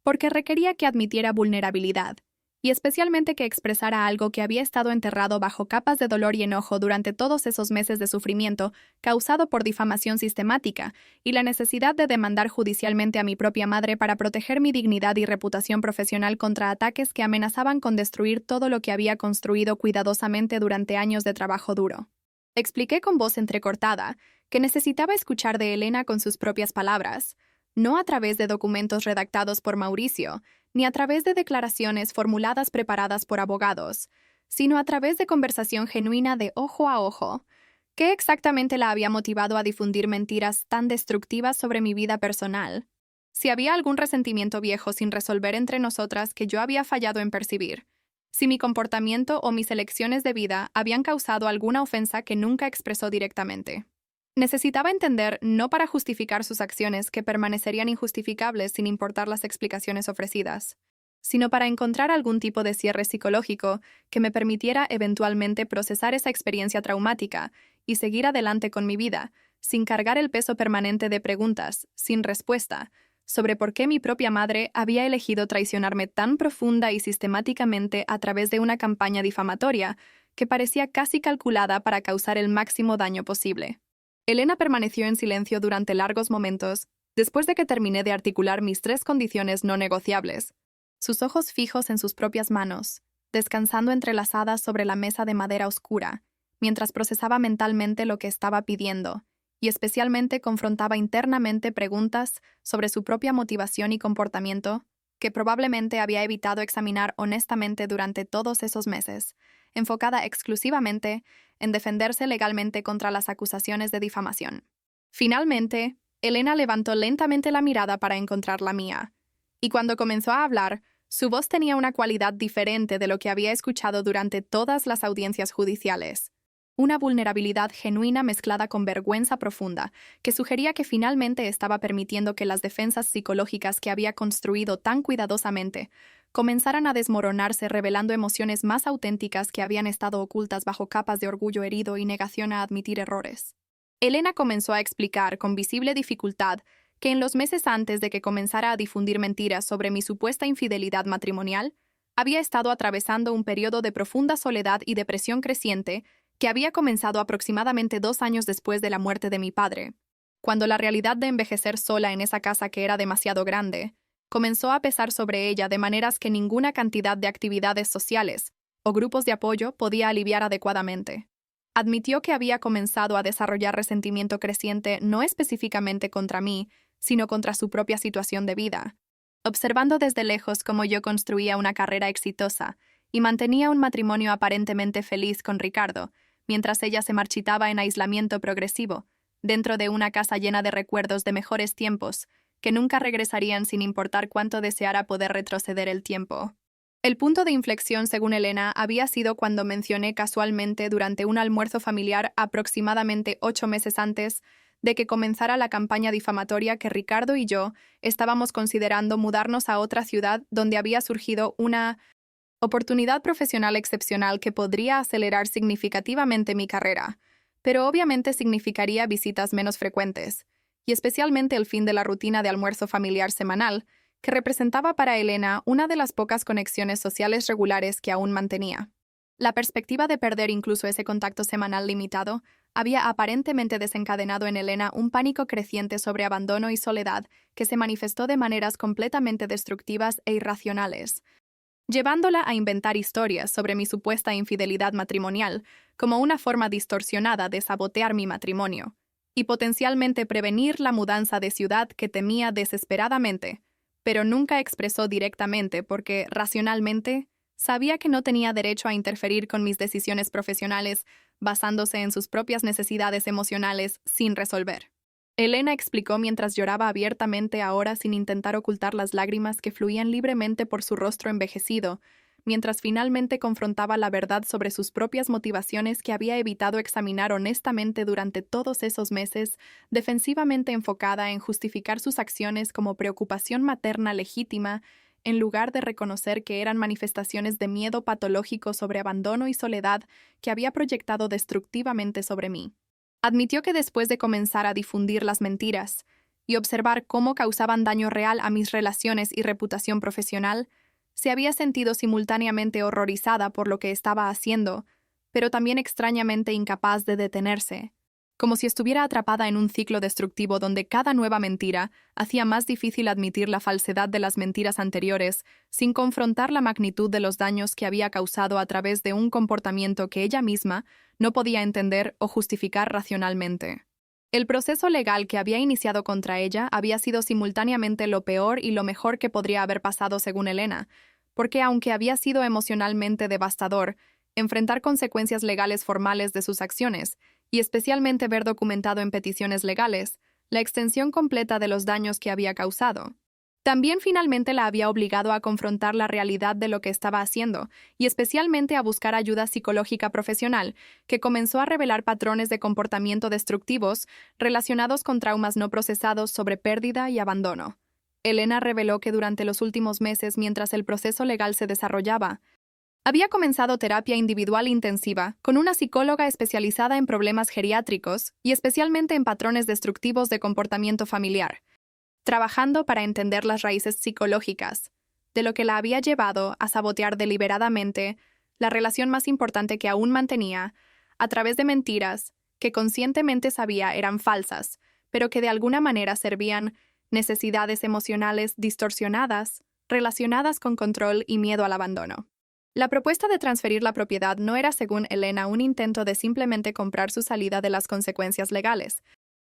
porque requería que admitiera vulnerabilidad, y especialmente que expresara algo que había estado enterrado bajo capas de dolor y enojo durante todos esos meses de sufrimiento causado por difamación sistemática y la necesidad de demandar judicialmente a mi propia madre para proteger mi dignidad y reputación profesional contra ataques que amenazaban con destruir todo lo que había construido cuidadosamente durante años de trabajo duro. Expliqué con voz entrecortada que necesitaba escuchar de Elena con sus propias palabras, no a través de documentos redactados por Mauricio, ni a través de declaraciones formuladas preparadas por abogados, sino a través de conversación genuina de ojo a ojo. ¿Qué exactamente la había motivado a difundir mentiras tan destructivas sobre mi vida personal? Si había algún resentimiento viejo sin resolver entre nosotras que yo había fallado en percibir. Si mi comportamiento o mis elecciones de vida habían causado alguna ofensa que nunca expresó directamente. Necesitaba entender, no para justificar sus acciones que permanecerían injustificables sin importar las explicaciones ofrecidas, sino para encontrar algún tipo de cierre psicológico que me permitiera eventualmente procesar esa experiencia traumática y seguir adelante con mi vida, sin cargar el peso permanente de preguntas, sin respuesta, sobre por qué mi propia madre había elegido traicionarme tan profunda y sistemáticamente a través de una campaña difamatoria que parecía casi calculada para causar el máximo daño posible. Elena permaneció en silencio durante largos momentos, después de que terminé de articular mis 3 condiciones no negociables, sus ojos fijos en sus propias manos, descansando entrelazadas sobre la mesa de madera oscura, mientras procesaba mentalmente lo que estaba pidiendo, y especialmente confrontaba internamente preguntas sobre su propia motivación y comportamiento, que probablemente había evitado examinar honestamente durante todos esos meses, enfocada exclusivamente en defenderse legalmente contra las acusaciones de difamación. Finalmente, Elena levantó lentamente la mirada para encontrar la mía, y cuando comenzó a hablar, su voz tenía una cualidad diferente de lo que había escuchado durante todas las audiencias judiciales. Una vulnerabilidad genuina mezclada con vergüenza profunda, que sugería que finalmente estaba permitiendo que las defensas psicológicas que había construido tan cuidadosamente comenzaran a desmoronarse, revelando emociones más auténticas que habían estado ocultas bajo capas de orgullo herido y negación a admitir errores. Elena comenzó a explicar con visible dificultad que en los meses antes de que comenzara a difundir mentiras sobre mi supuesta infidelidad matrimonial, había estado atravesando un periodo de profunda soledad y depresión creciente que había comenzado aproximadamente 2 años después de la muerte de mi padre, cuando la realidad de envejecer sola en esa casa que era demasiado grande comenzó a pesar sobre ella de maneras que ninguna cantidad de actividades sociales o grupos de apoyo podía aliviar adecuadamente. Admitió que había comenzado a desarrollar resentimiento creciente no específicamente contra mí, sino contra su propia situación de vida, observando desde lejos cómo yo construía una carrera exitosa y mantenía un matrimonio aparentemente feliz con Ricardo, mientras ella se marchitaba en aislamiento progresivo, dentro de una casa llena de recuerdos de mejores tiempos, que nunca regresarían sin importar cuánto deseara poder retroceder el tiempo. El punto de inflexión, según Elena, había sido cuando mencioné casualmente durante un almuerzo familiar aproximadamente 8 meses antes de que comenzara la campaña difamatoria que Ricardo y yo estábamos considerando mudarnos a otra ciudad donde había surgido una oportunidad profesional excepcional que podría acelerar significativamente mi carrera, pero obviamente significaría visitas menos frecuentes, y especialmente el fin de la rutina de almuerzo familiar semanal, que representaba para Elena una de las pocas conexiones sociales regulares que aún mantenía. La perspectiva de perder incluso ese contacto semanal limitado había aparentemente desencadenado en Elena un pánico creciente sobre abandono y soledad que se manifestó de maneras completamente destructivas e irracionales. llevándola a inventar historias sobre mi supuesta infidelidad matrimonial como una forma distorsionada de sabotear mi matrimonio y potencialmente prevenir la mudanza de ciudad que temía desesperadamente, pero nunca expresó directamente porque, racionalmente, sabía que no tenía derecho a interferir con mis decisiones profesionales basándose en sus propias necesidades emocionales sin resolver. Elena explicó mientras lloraba abiertamente ahora sin intentar ocultar las lágrimas que fluían libremente por su rostro envejecido, mientras finalmente confrontaba la verdad sobre sus propias motivaciones que había evitado examinar honestamente durante todos esos meses, defensivamente enfocada en justificar sus acciones como preocupación materna legítima, en lugar de reconocer que eran manifestaciones de miedo patológico sobre abandono y soledad que había proyectado destructivamente sobre mí. Admitió que después de comenzar a difundir las mentiras y observar cómo causaban daño real a mis relaciones y reputación profesional, se había sentido simultáneamente horrorizada por lo que estaba haciendo, pero también extrañamente incapaz de detenerse, como si estuviera atrapada en un ciclo destructivo donde cada nueva mentira hacía más difícil admitir la falsedad de las mentiras anteriores, sin confrontar la magnitud de los daños que había causado a través de un comportamiento que ella misma no podía entender o justificar racionalmente. El proceso legal que había iniciado contra ella había sido simultáneamente lo peor y lo mejor que podría haber pasado según Elena, porque aunque había sido emocionalmente devastador, enfrentar consecuencias legales formales de sus acciones, y especialmente ver documentado en peticiones legales, la extensión completa de los daños que había causado. También finalmente la había obligado a confrontar la realidad de lo que estaba haciendo, y especialmente a buscar ayuda psicológica profesional, que comenzó a revelar patrones de comportamiento destructivos relacionados con traumas no procesados sobre pérdida y abandono. Elena reveló que durante los últimos meses, mientras el proceso legal se desarrollaba, había comenzado terapia individual intensiva con una psicóloga especializada en problemas geriátricos y especialmente en patrones destructivos de comportamiento familiar, trabajando para entender las raíces psicológicas de lo que la había llevado a sabotear deliberadamente la relación más importante que aún mantenía a través de mentiras que conscientemente sabía eran falsas, pero que de alguna manera servían necesidades emocionales distorsionadas relacionadas con control y miedo al abandono. La propuesta de transferir la propiedad no era, según Elena, un intento de simplemente comprar su salida de las consecuencias legales,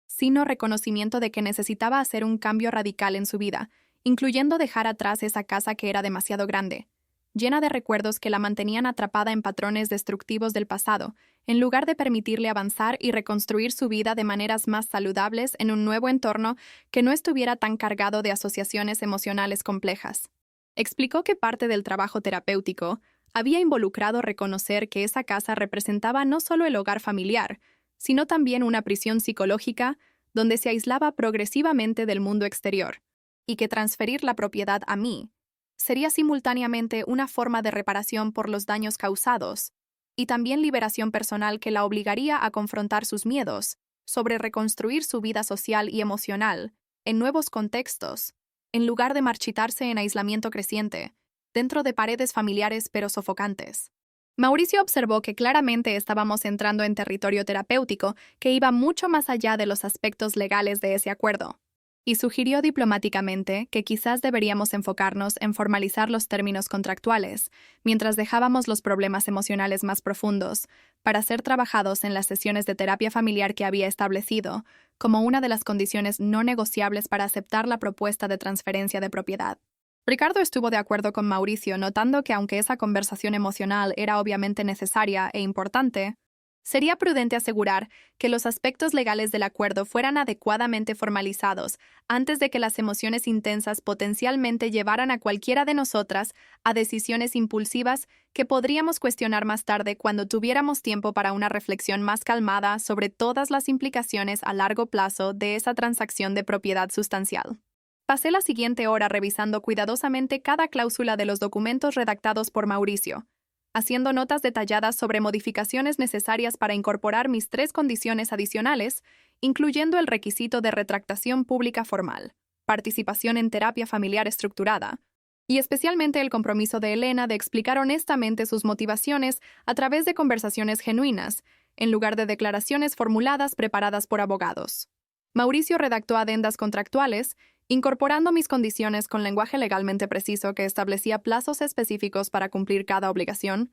sino reconocimiento de que necesitaba hacer un cambio radical en su vida, incluyendo dejar atrás esa casa que era demasiado grande, llena de recuerdos que la mantenían atrapada en patrones destructivos del pasado, en lugar de permitirle avanzar y reconstruir su vida de maneras más saludables en un nuevo entorno que no estuviera tan cargado de asociaciones emocionales complejas. Explicó que parte del trabajo terapéutico había involucrado reconocer que esa casa representaba no solo el hogar familiar, sino también una prisión psicológica donde se aislaba progresivamente del mundo exterior, y que transferir la propiedad a mí sería simultáneamente una forma de reparación por los daños causados, y también liberación personal que la obligaría a confrontar sus miedos sobre reconstruir su vida social y emocional en nuevos contextos, en lugar de marchitarse en aislamiento creciente, dentro de paredes familiares pero sofocantes. Mauricio observó que claramente estábamos entrando en territorio terapéutico que iba mucho más allá de los aspectos legales de ese acuerdo, y sugirió diplomáticamente que quizás deberíamos enfocarnos en formalizar los términos contractuales, mientras dejábamos los problemas emocionales más profundos, para ser trabajados en las sesiones de terapia familiar que había establecido, como una de las condiciones no negociables para aceptar la propuesta de transferencia de propiedad. Ricardo estuvo de acuerdo con Mauricio, notando que aunque esa conversación emocional era obviamente necesaria e importante, sería prudente asegurar que los aspectos legales del acuerdo fueran adecuadamente formalizados antes de que las emociones intensas potencialmente llevaran a cualquiera de nosotras a decisiones impulsivas que podríamos cuestionar más tarde cuando tuviéramos tiempo para una reflexión más calmada sobre todas las implicaciones a largo plazo de esa transacción de propiedad sustancial. Pasé la siguiente hora revisando cuidadosamente cada cláusula de los documentos redactados por Mauricio, haciendo notas detalladas sobre modificaciones necesarias para incorporar mis 3 condiciones adicionales, incluyendo el requisito de retractación pública formal, participación en terapia familiar estructurada, y especialmente el compromiso de Elena de explicar honestamente sus motivaciones a través de conversaciones genuinas, en lugar de declaraciones formuladas preparadas por abogados. Mauricio redactó adendas contractuales, incorporando mis condiciones con lenguaje legalmente preciso que establecía plazos específicos para cumplir cada obligación,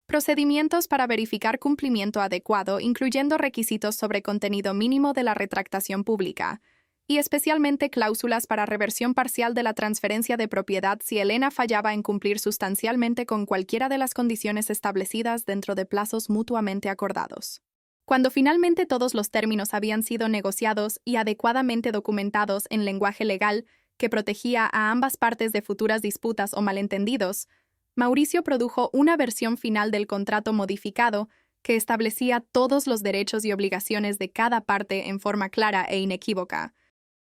procedimientos para verificar cumplimiento adecuado, incluyendo requisitos sobre contenido mínimo de la retractación pública, y especialmente cláusulas para reversión parcial de la transferencia de propiedad si Elena fallaba en cumplir sustancialmente con cualquiera de las condiciones establecidas dentro de plazos mutuamente acordados. Cuando finalmente todos los términos habían sido negociados y adecuadamente documentados en lenguaje legal que protegía a ambas partes de futuras disputas o malentendidos, Mauricio produjo una versión final del contrato modificado que establecía todos los derechos y obligaciones de cada parte en forma clara e inequívoca,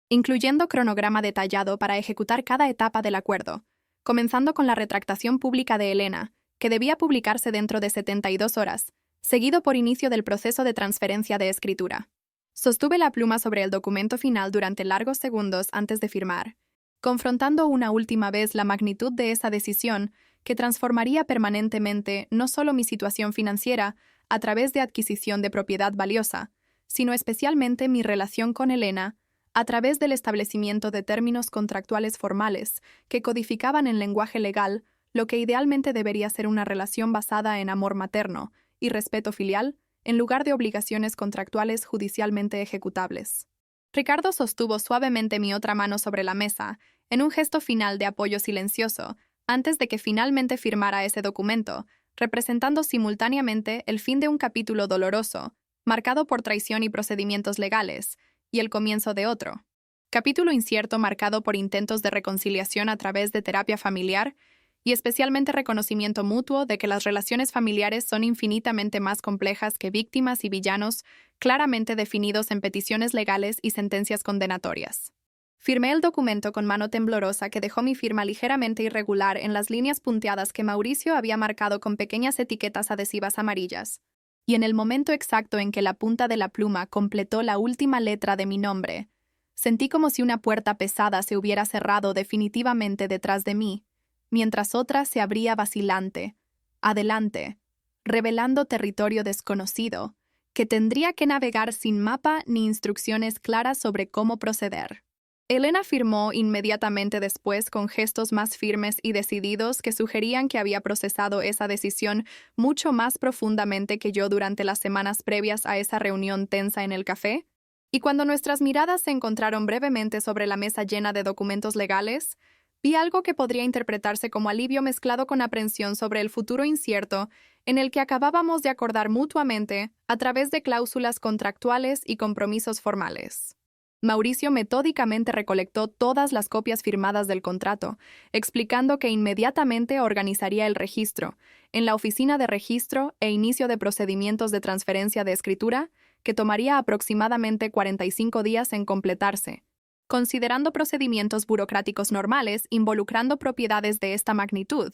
incluyendo cronograma detallado para ejecutar cada etapa del acuerdo, comenzando con la retractación pública de Elena, que debía publicarse dentro de 72 horas, seguido por inicio del proceso de transferencia de escritura. Sostuve la pluma sobre el documento final durante largos segundos antes de firmar, confrontando una última vez la magnitud de esa decisión que transformaría permanentemente no solo mi situación financiera a través de adquisición de propiedad valiosa, sino especialmente mi relación con Elena a través del establecimiento de términos contractuales formales que codificaban en lenguaje legal lo que idealmente debería ser una relación basada en amor materno y respeto filial, en lugar de obligaciones contractuales judicialmente ejecutables. Ricardo sostuvo suavemente mi otra mano sobre la mesa, en un gesto final de apoyo silencioso, antes de que finalmente firmara ese documento, representando simultáneamente el fin de un capítulo doloroso, marcado por traición y procedimientos legales, y el comienzo de otro. Capítulo incierto marcado por intentos de reconciliación a través de terapia familiar y especialmente reconocimiento mutuo de que las relaciones familiares son infinitamente más complejas que víctimas y villanos claramente definidos en peticiones legales y sentencias condenatorias. Firmé el documento con mano temblorosa que dejó mi firma ligeramente irregular en las líneas punteadas que Mauricio había marcado con pequeñas etiquetas adhesivas amarillas. Y en el momento exacto en que la punta de la pluma completó la última letra de mi nombre, sentí como si una puerta pesada se hubiera cerrado definitivamente detrás de mí, mientras otra se abría vacilante, adelante, revelando territorio desconocido, que tendría que navegar sin mapa ni instrucciones claras sobre cómo proceder. Elena firmó inmediatamente después con gestos más firmes y decididos que sugerían que había procesado esa decisión mucho más profundamente que yo durante las semanas previas a esa reunión tensa en el café, y cuando nuestras miradas se encontraron brevemente sobre la mesa llena de documentos legales, vi algo que podría interpretarse como alivio mezclado con aprensión sobre el futuro incierto en el que acabábamos de acordar mutuamente a través de cláusulas contractuales y compromisos formales. Mauricio metódicamente recolectó todas las copias firmadas del contrato, explicando que inmediatamente organizaría el registro, en la oficina de registro e inicio de procedimientos de transferencia de escritura, que tomaría aproximadamente 45 días en completarse, considerando procedimientos burocráticos normales involucrando propiedades de esta magnitud,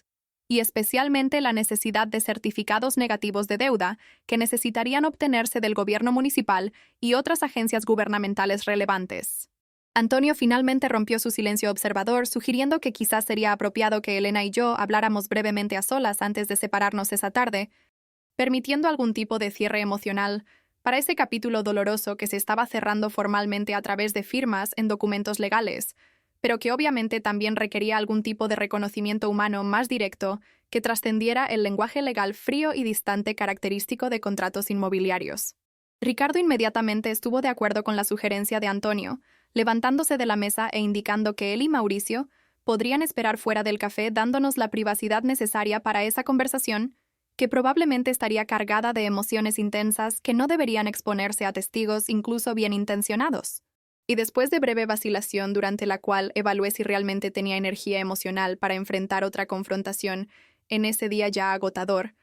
y especialmente la necesidad de certificados negativos de deuda que necesitarían obtenerse del gobierno municipal y otras agencias gubernamentales relevantes. Antonio finalmente rompió su silencio observador, sugiriendo que quizás sería apropiado que Elena y yo habláramos brevemente a solas antes de separarnos esa tarde, permitiendo algún tipo de cierre emocional para ese capítulo doloroso que se estaba cerrando formalmente a través de firmas en documentos legales, pero que obviamente también requería algún tipo de reconocimiento humano más directo que trascendiera el lenguaje legal frío y distante característico de contratos inmobiliarios. Ricardo inmediatamente estuvo de acuerdo con la sugerencia de Antonio, levantándose de la mesa e indicando que él y Mauricio podrían esperar fuera del café dándonos la privacidad necesaria para esa conversación, que probablemente estaría cargada de emociones intensas que no deberían exponerse a testigos incluso bien intencionados. Y después de breve vacilación durante la cual evalué si realmente tenía energía emocional para enfrentar otra confrontación en ese día ya agotador,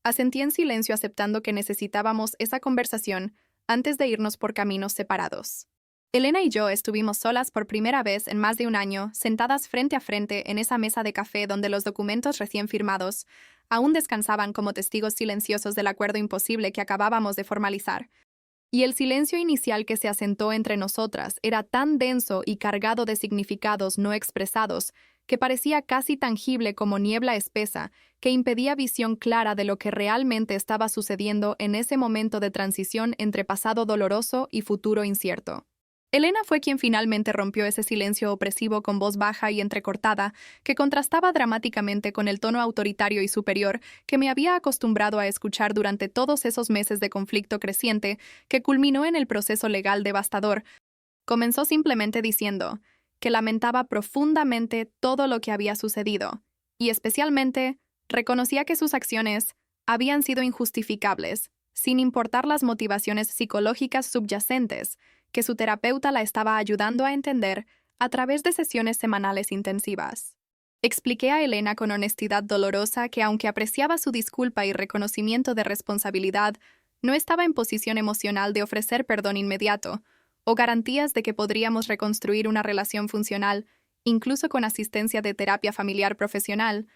asentí en silencio aceptando que necesitábamos esa conversación antes de irnos por caminos separados. Elena y yo estuvimos solas por primera vez en más de un año, sentadas frente a frente en esa mesa de café donde los documentos recién firmados aún descansaban como testigos silenciosos del acuerdo imposible que acabábamos de formalizar. Y el silencio inicial que se asentó entre nosotras era tan denso y cargado de significados no expresados que parecía casi tangible como niebla espesa que impedía visión clara de lo que realmente estaba sucediendo en ese momento de transición entre pasado doloroso y futuro incierto. Elena fue quien finalmente rompió ese silencio opresivo con voz baja y entrecortada, que contrastaba dramáticamente con el tono autoritario y superior que me había acostumbrado a escuchar durante todos esos meses de conflicto creciente que culminó en el proceso legal devastador. Comenzó simplemente diciendo que lamentaba profundamente todo lo que había sucedido, y especialmente reconocía que sus acciones habían sido injustificables, sin importar las motivaciones psicológicas subyacentes que su terapeuta la estaba ayudando a entender a través de sesiones semanales intensivas. Expliqué a Elena con honestidad dolorosa que aunque apreciaba su disculpa y reconocimiento de responsabilidad, no estaba en posición emocional de ofrecer perdón inmediato o garantías de que podríamos reconstruir una relación funcional, incluso con asistencia de terapia familiar profesional,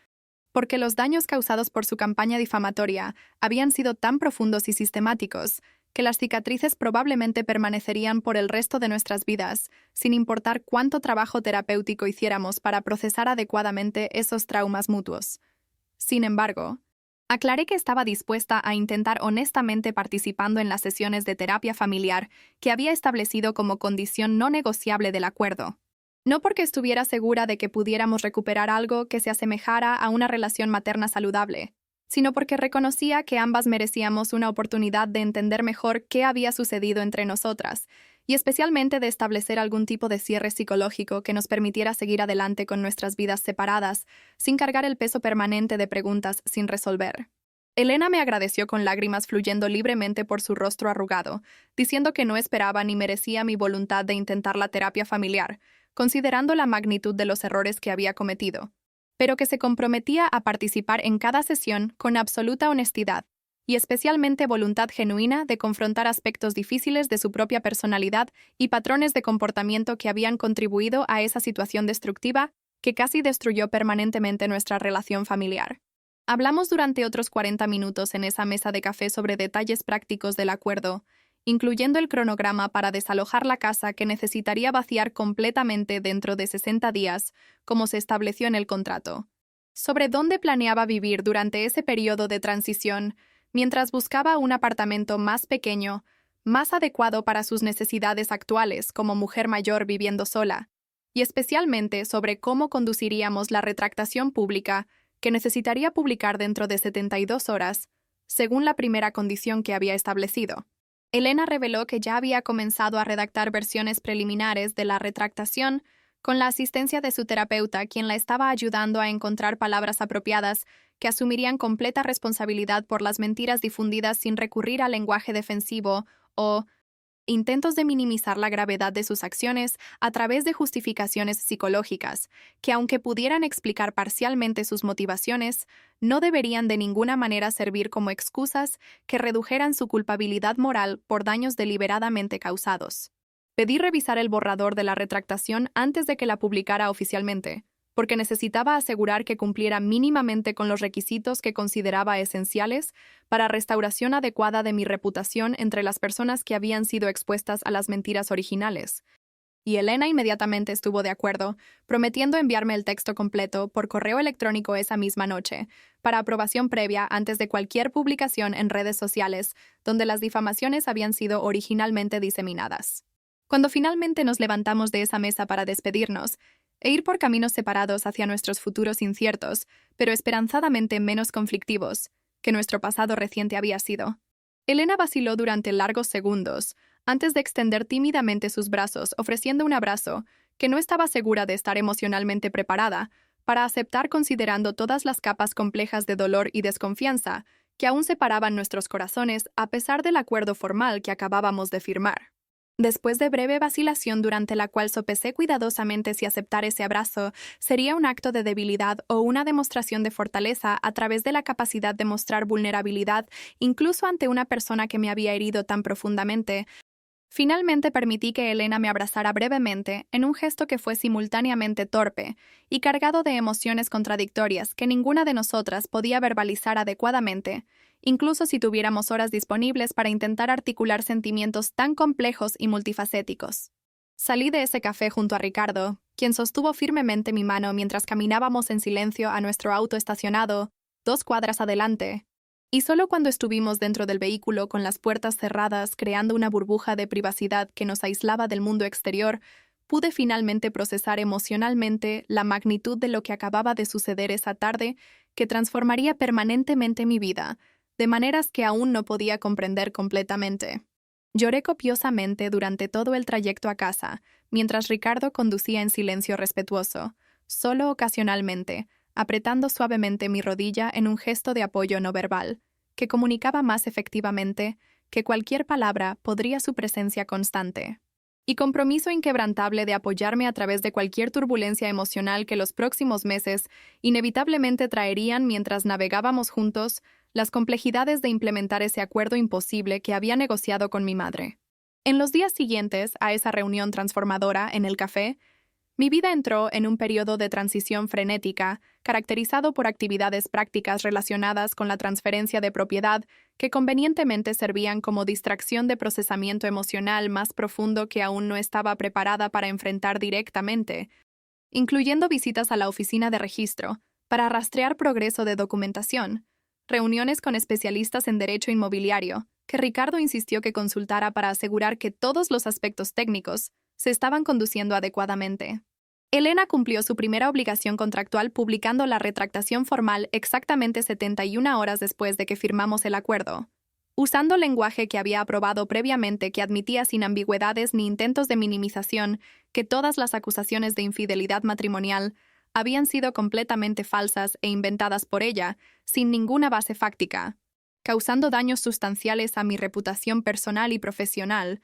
porque los daños causados por su campaña difamatoria habían sido tan profundos y sistemáticos que las cicatrices probablemente permanecerían por el resto de nuestras vidas, sin importar cuánto trabajo terapéutico hiciéramos para procesar adecuadamente esos traumas mutuos. Sin embargo, aclaré que estaba dispuesta a intentar honestamente participando en las sesiones de terapia familiar que había establecido como condición no negociable del acuerdo. No porque estuviera segura de que pudiéramos recuperar algo que se asemejara a una relación materna saludable, sino porque reconocía que ambas merecíamos una oportunidad de entender mejor qué había sucedido entre nosotras, y especialmente de establecer algún tipo de cierre psicológico que nos permitiera seguir adelante con nuestras vidas separadas, sin cargar el peso permanente de preguntas sin resolver. Elena me agradeció con lágrimas fluyendo libremente por su rostro arrugado, diciendo que no esperaba ni merecía mi voluntad de intentar la terapia familiar, considerando la magnitud de los errores que había cometido, pero que se comprometía a participar en cada sesión con absoluta honestidad y especialmente voluntad genuina de confrontar aspectos difíciles de su propia personalidad y patrones de comportamiento que habían contribuido a esa situación destructiva que casi destruyó permanentemente nuestra relación familiar. Hablamos durante otros 40 minutos en esa mesa de café sobre detalles prácticos del acuerdo, incluyendo el cronograma para desalojar la casa que necesitaría vaciar completamente dentro de 60 días, como se estableció en el contrato, sobre dónde planeaba vivir durante ese periodo de transición, mientras buscaba un apartamento más pequeño, más adecuado para sus necesidades actuales como mujer mayor viviendo sola, y especialmente sobre cómo conduciríamos la retractación pública que necesitaría publicar dentro de 72 horas, según la primera condición que había establecido. Elena reveló que ya había comenzado a redactar versiones preliminares de la retractación con la asistencia de su terapeuta, quien la estaba ayudando a encontrar palabras apropiadas que asumirían completa responsabilidad por las mentiras difundidas sin recurrir al lenguaje defensivo o intentos de minimizar la gravedad de sus acciones a través de justificaciones psicológicas, que aunque pudieran explicar parcialmente sus motivaciones, no deberían de ninguna manera servir como excusas que redujeran su culpabilidad moral por daños deliberadamente causados. Pedí revisar el borrador de la retractación antes de que la publicara oficialmente, porque necesitaba asegurar que cumpliera mínimamente con los requisitos que consideraba esenciales para restauración adecuada de mi reputación entre las personas que habían sido expuestas a las mentiras originales. Y Elena inmediatamente estuvo de acuerdo, prometiendo enviarme el texto completo por correo electrónico esa misma noche, para aprobación previa antes de cualquier publicación en redes sociales donde las difamaciones habían sido originalmente diseminadas. Cuando finalmente nos levantamos de esa mesa para despedirnos, e ir por caminos separados hacia nuestros futuros inciertos, pero esperanzadamente menos conflictivos, que nuestro pasado reciente había sido. Elena vaciló durante largos segundos, antes de extender tímidamente sus brazos, ofreciendo un abrazo, que no estaba segura de estar emocionalmente preparada para aceptar considerando todas las capas complejas de dolor y desconfianza que aún separaban nuestros corazones a pesar del acuerdo formal que acabábamos de firmar. Después de breve vacilación durante la cual sopesé cuidadosamente si aceptar ese abrazo sería un acto de debilidad o una demostración de fortaleza a través de la capacidad de mostrar vulnerabilidad incluso ante una persona que me había herido tan profundamente, finalmente permití que Elena me abrazara brevemente en un gesto que fue simultáneamente torpe y cargado de emociones contradictorias que ninguna de nosotras podía verbalizar adecuadamente, incluso si tuviéramos horas disponibles para intentar articular sentimientos tan complejos y multifacéticos. Salí de ese café junto a Ricardo, quien sostuvo firmemente mi mano mientras caminábamos en silencio a nuestro auto estacionado 2 cuadras adelante, Y solo cuando estuvimos dentro del vehículo con las puertas cerradas, creando una burbuja de privacidad que nos aislaba del mundo exterior, pude finalmente procesar emocionalmente la magnitud de lo que acababa de suceder esa tarde, que transformaría permanentemente mi vida, de maneras que aún no podía comprender completamente. Lloré copiosamente durante todo el trayecto a casa, mientras Ricardo conducía en silencio respetuoso, solo ocasionalmente, apretando suavemente mi rodilla en un gesto de apoyo no verbal, que comunicaba más efectivamente que cualquier palabra podría su presencia constante y compromiso inquebrantable de apoyarme a través de cualquier turbulencia emocional que los próximos meses inevitablemente traerían mientras navegábamos juntos las complejidades de implementar ese acuerdo imposible que había negociado con mi madre. En los días siguientes a esa reunión transformadora en el café, mi vida entró en un periodo de transición frenética, caracterizado por actividades prácticas relacionadas con la transferencia de propiedad que convenientemente servían como distracción de procesamiento emocional más profundo que aún no estaba preparada para enfrentar directamente, incluyendo visitas a la oficina de registro para rastrear progreso de documentación, reuniones con especialistas en derecho inmobiliario, que Ricardo insistió que consultara para asegurar que todos los aspectos técnicos se estaban conduciendo adecuadamente. Elena cumplió su primera obligación contractual publicando la retractación formal exactamente 71 horas después de que firmamos el acuerdo, usando lenguaje que había aprobado previamente que admitía sin ambigüedades ni intentos de minimización que todas las acusaciones de infidelidad matrimonial habían sido completamente falsas e inventadas por ella, sin ninguna base fáctica, causando daños sustanciales a mi reputación personal y profesional,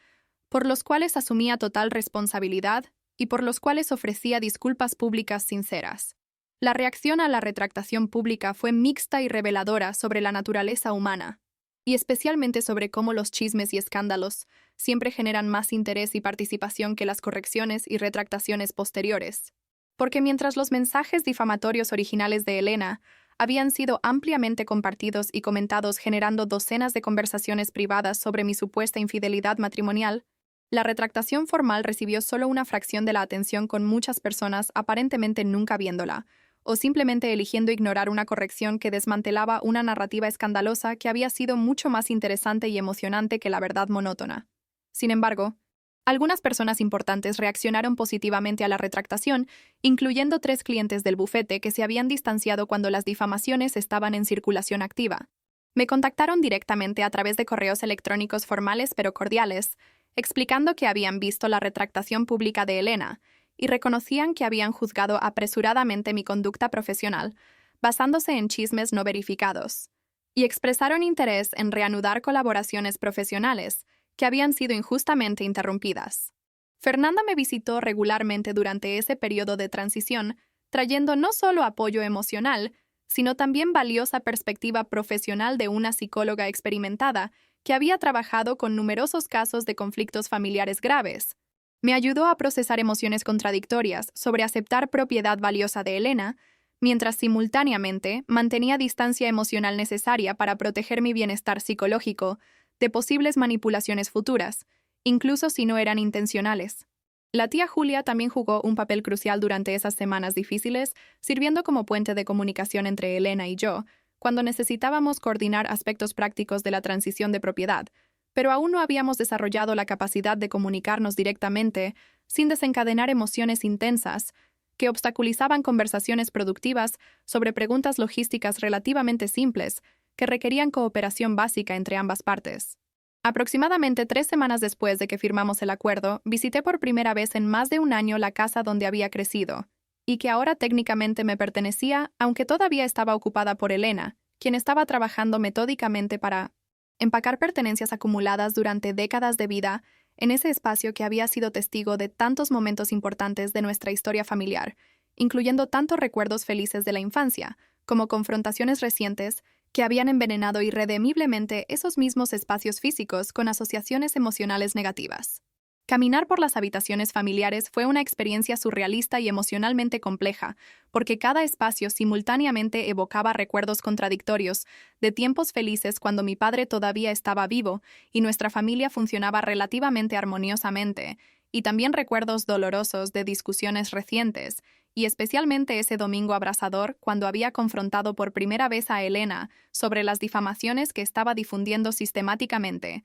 por los cuales asumía total responsabilidad y por los cuales ofrecía disculpas públicas sinceras. La reacción a la retractación pública fue mixta y reveladora sobre la naturaleza humana, y especialmente sobre cómo los chismes y escándalos siempre generan más interés y participación que las correcciones y retractaciones posteriores. Porque mientras los mensajes difamatorios originales de Elena habían sido ampliamente compartidos y comentados generando docenas de conversaciones privadas sobre mi supuesta infidelidad matrimonial, la retractación formal recibió solo una fracción de la atención, con muchas personas aparentemente nunca viéndola, o simplemente eligiendo ignorar una corrección que desmantelaba una narrativa escandalosa que había sido mucho más interesante y emocionante que la verdad monótona. Sin embargo, algunas personas importantes reaccionaron positivamente a la retractación, incluyendo 3 clientes del bufete que se habían distanciado cuando las difamaciones estaban en circulación activa. Me contactaron directamente a través de correos electrónicos formales pero cordiales, explicando que habían visto la retractación pública de Elena y reconocían que habían juzgado apresuradamente mi conducta profesional, basándose en chismes no verificados, y expresaron interés en reanudar colaboraciones profesionales que habían sido injustamente interrumpidas. Fernanda me visitó regularmente durante ese periodo de transición, trayendo no solo apoyo emocional, sino también valiosa perspectiva profesional de una psicóloga experimentada que había trabajado con numerosos casos de conflictos familiares graves. Me ayudó a procesar emociones contradictorias sobre aceptar propiedad valiosa de Elena, mientras simultáneamente mantenía distancia emocional necesaria para proteger mi bienestar psicológico de posibles manipulaciones futuras, incluso si no eran intencionales. La tía Julia también jugó un papel crucial durante esas semanas difíciles, sirviendo como puente de comunicación entre Elena y yo, cuando necesitábamos coordinar aspectos prácticos de la transición de propiedad, pero aún no habíamos desarrollado la capacidad de comunicarnos directamente sin desencadenar emociones intensas que obstaculizaban conversaciones productivas sobre preguntas logísticas relativamente simples que requerían cooperación básica entre ambas partes. Aproximadamente 3 semanas después de que firmamos el acuerdo, visité por primera vez en más de un año la casa donde había crecido, y que ahora técnicamente me pertenecía, aunque todavía estaba ocupada por Elena, quien estaba trabajando metódicamente para empacar pertenencias acumuladas durante décadas de vida en ese espacio que había sido testigo de tantos momentos importantes de nuestra historia familiar, incluyendo tantos recuerdos felices de la infancia, como confrontaciones recientes que habían envenenado irredemiblemente esos mismos espacios físicos con asociaciones emocionales negativas. Caminar por las habitaciones familiares fue una experiencia surrealista y emocionalmente compleja, porque cada espacio simultáneamente evocaba recuerdos contradictorios de tiempos felices cuando mi padre todavía estaba vivo y nuestra familia funcionaba relativamente armoniosamente, y también recuerdos dolorosos de discusiones recientes, y especialmente ese domingo abrasador cuando había confrontado por primera vez a Elena sobre las difamaciones que estaba difundiendo sistemáticamente.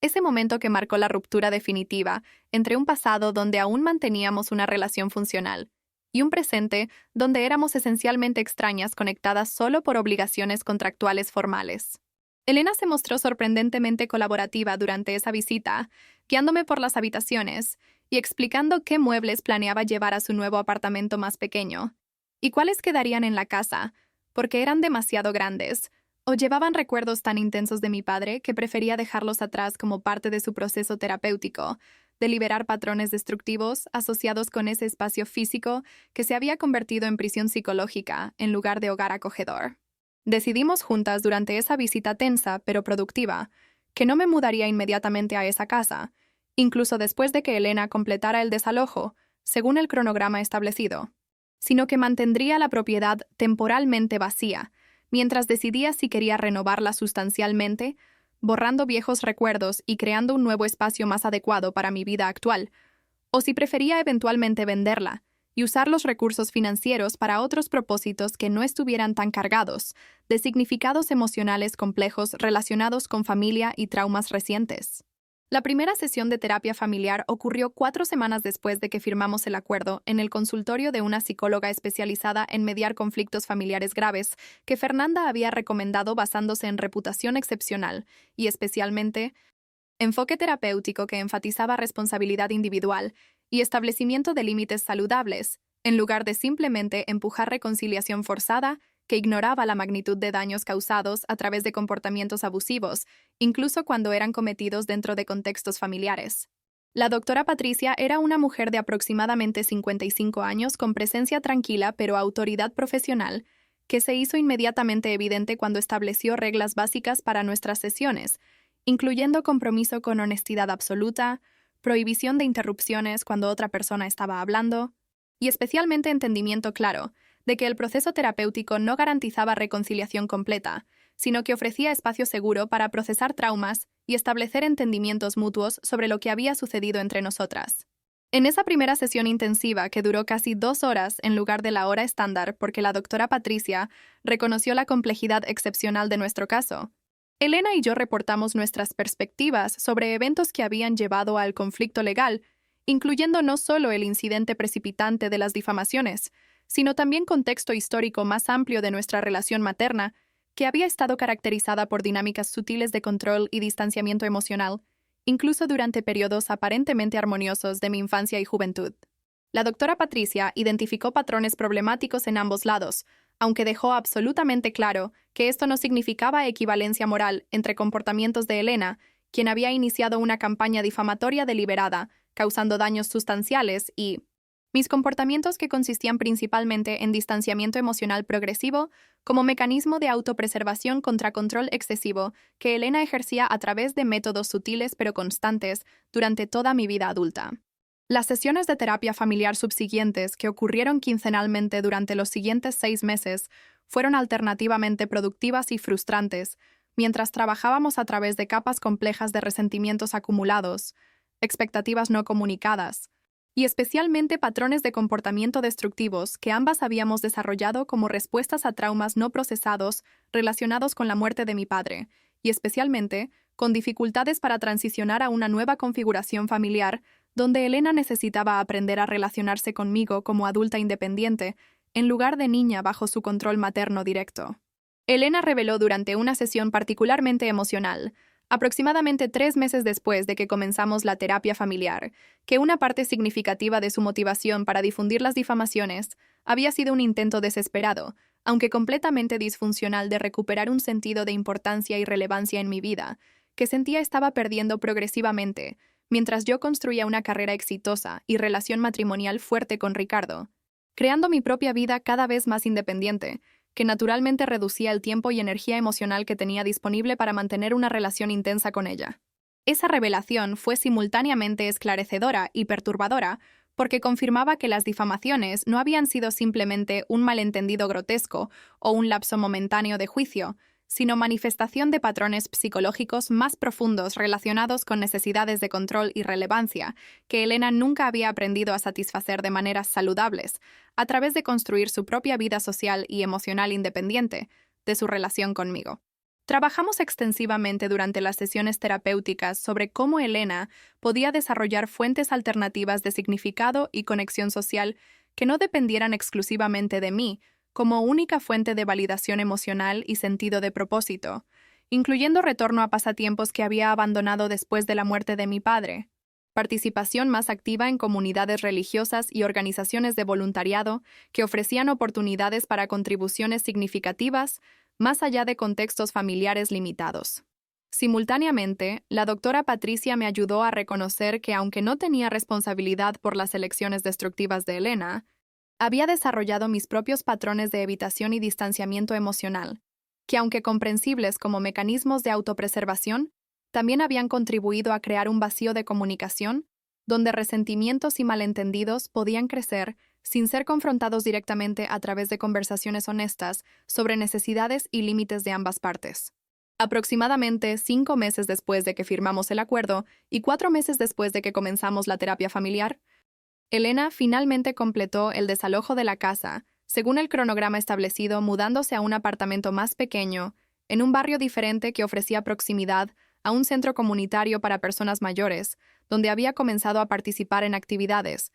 Ese momento que marcó la ruptura definitiva entre un pasado donde aún manteníamos una relación funcional y un presente donde éramos esencialmente extrañas conectadas solo por obligaciones contractuales formales. Elena se mostró sorprendentemente colaborativa durante esa visita, guiándome por las habitaciones y explicando qué muebles planeaba llevar a su nuevo apartamento más pequeño y cuáles quedarían en la casa, porque eran demasiado grandes o llevaban recuerdos tan intensos de mi padre que prefería dejarlos atrás como parte de su proceso terapéutico, de liberar patrones destructivos asociados con ese espacio físico que se había convertido en prisión psicológica en lugar de hogar acogedor. Decidimos juntas durante esa visita tensa pero productiva que no me mudaría inmediatamente a esa casa, incluso después de que Elena completara el desalojo, según el cronograma establecido, sino que mantendría la propiedad temporalmente vacía, mientras decidía si quería renovarla sustancialmente, borrando viejos recuerdos y creando un nuevo espacio más adecuado para mi vida actual, o si prefería eventualmente venderla y usar los recursos financieros para otros propósitos que no estuvieran tan cargados de significados emocionales complejos relacionados con familia y traumas recientes. La primera sesión de terapia familiar ocurrió 4 semanas después de que firmamos el acuerdo en el consultorio de una psicóloga especializada en mediar conflictos familiares graves que Fernanda había recomendado basándose en reputación excepcional y especialmente enfoque terapéutico que enfatizaba responsabilidad individual y establecimiento de límites saludables, en lugar de simplemente empujar reconciliación forzada que ignoraba la magnitud de daños causados a través de comportamientos abusivos, incluso cuando eran cometidos dentro de contextos familiares. La doctora Patricia era una mujer de aproximadamente 55 años con presencia tranquila pero autoridad profesional, que se hizo inmediatamente evidente cuando estableció reglas básicas para nuestras sesiones, incluyendo compromiso con honestidad absoluta, prohibición de interrupciones cuando otra persona estaba hablando, y especialmente entendimiento claro de que el proceso terapéutico no garantizaba reconciliación completa, sino que ofrecía espacio seguro para procesar traumas y establecer entendimientos mutuos sobre lo que había sucedido entre nosotras. En esa primera sesión intensiva, que duró casi 2 horas en lugar de la hora estándar porque la doctora Patricia reconoció la complejidad excepcional de nuestro caso, Elena y yo reportamos nuestras perspectivas sobre eventos que habían llevado al conflicto legal, incluyendo no solo el incidente precipitante de las difamaciones, sino también contexto histórico más amplio de nuestra relación materna, que había estado caracterizada por dinámicas sutiles de control y distanciamiento emocional, incluso durante periodos aparentemente armoniosos de mi infancia y juventud. La doctora Patricia identificó patrones problemáticos en ambos lados, aunque dejó absolutamente claro que esto no significaba equivalencia moral entre comportamientos de Elena, quien había iniciado una campaña difamatoria deliberada, causando daños sustanciales, y mis comportamientos, que consistían principalmente en distanciamiento emocional progresivo como mecanismo de autopreservación contra control excesivo que Elena ejercía a través de métodos sutiles pero constantes durante toda mi vida adulta. Las sesiones de terapia familiar subsiguientes, que ocurrieron quincenalmente durante los siguientes 6 meses, fueron alternativamente productivas y frustrantes, mientras trabajábamos a través de capas complejas de resentimientos acumulados, expectativas no comunicadas, y especialmente patrones de comportamiento destructivos que ambas habíamos desarrollado como respuestas a traumas no procesados relacionados con la muerte de mi padre, y especialmente con dificultades para transicionar a una nueva configuración familiar donde Elena necesitaba aprender a relacionarse conmigo como adulta independiente, en lugar de niña bajo su control materno directo. Elena reveló durante una sesión particularmente emocional, aproximadamente 3 meses después de que comenzamos la terapia familiar, que una parte significativa de su motivación para difundir las difamaciones había sido un intento desesperado, aunque completamente disfuncional, de recuperar un sentido de importancia y relevancia en mi vida, que sentía estaba perdiendo progresivamente, mientras yo construía una carrera exitosa y relación matrimonial fuerte con Ricardo, creando mi propia vida cada vez más independiente, que naturalmente reducía el tiempo y energía emocional que tenía disponible para mantener una relación intensa con ella. Esa revelación fue simultáneamente esclarecedora y perturbadora, porque confirmaba que las difamaciones no habían sido simplemente un malentendido grotesco o un lapso momentáneo de juicio, sino manifestación de patrones psicológicos más profundos relacionados con necesidades de control y relevancia que Elena nunca había aprendido a satisfacer de maneras saludables, a través de construir su propia vida social y emocional independiente de su relación conmigo. Trabajamos extensivamente durante las sesiones terapéuticas sobre cómo Elena podía desarrollar fuentes alternativas de significado y conexión social que no dependieran exclusivamente de mí, como única fuente de validación emocional y sentido de propósito, incluyendo retorno a pasatiempos que había abandonado después de la muerte de mi padre, participación más activa en comunidades religiosas y organizaciones de voluntariado que ofrecían oportunidades para contribuciones significativas más allá de contextos familiares limitados. Simultáneamente, la doctora Patricia me ayudó a reconocer que aunque no tenía responsabilidad por las elecciones destructivas de Elena, había desarrollado mis propios patrones de evitación y distanciamiento emocional, que aunque comprensibles como mecanismos de autopreservación, también habían contribuido a crear un vacío de comunicación, donde resentimientos y malentendidos podían crecer sin ser confrontados directamente a través de conversaciones honestas sobre necesidades y límites de ambas partes. Aproximadamente 5 meses después de que firmamos el acuerdo y 4 meses después de que comenzamos la terapia familiar, Elena finalmente completó el desalojo de la casa, según el cronograma establecido, mudándose a un apartamento más pequeño, en un barrio diferente que ofrecía proximidad a un centro comunitario para personas mayores, donde había comenzado a participar en actividades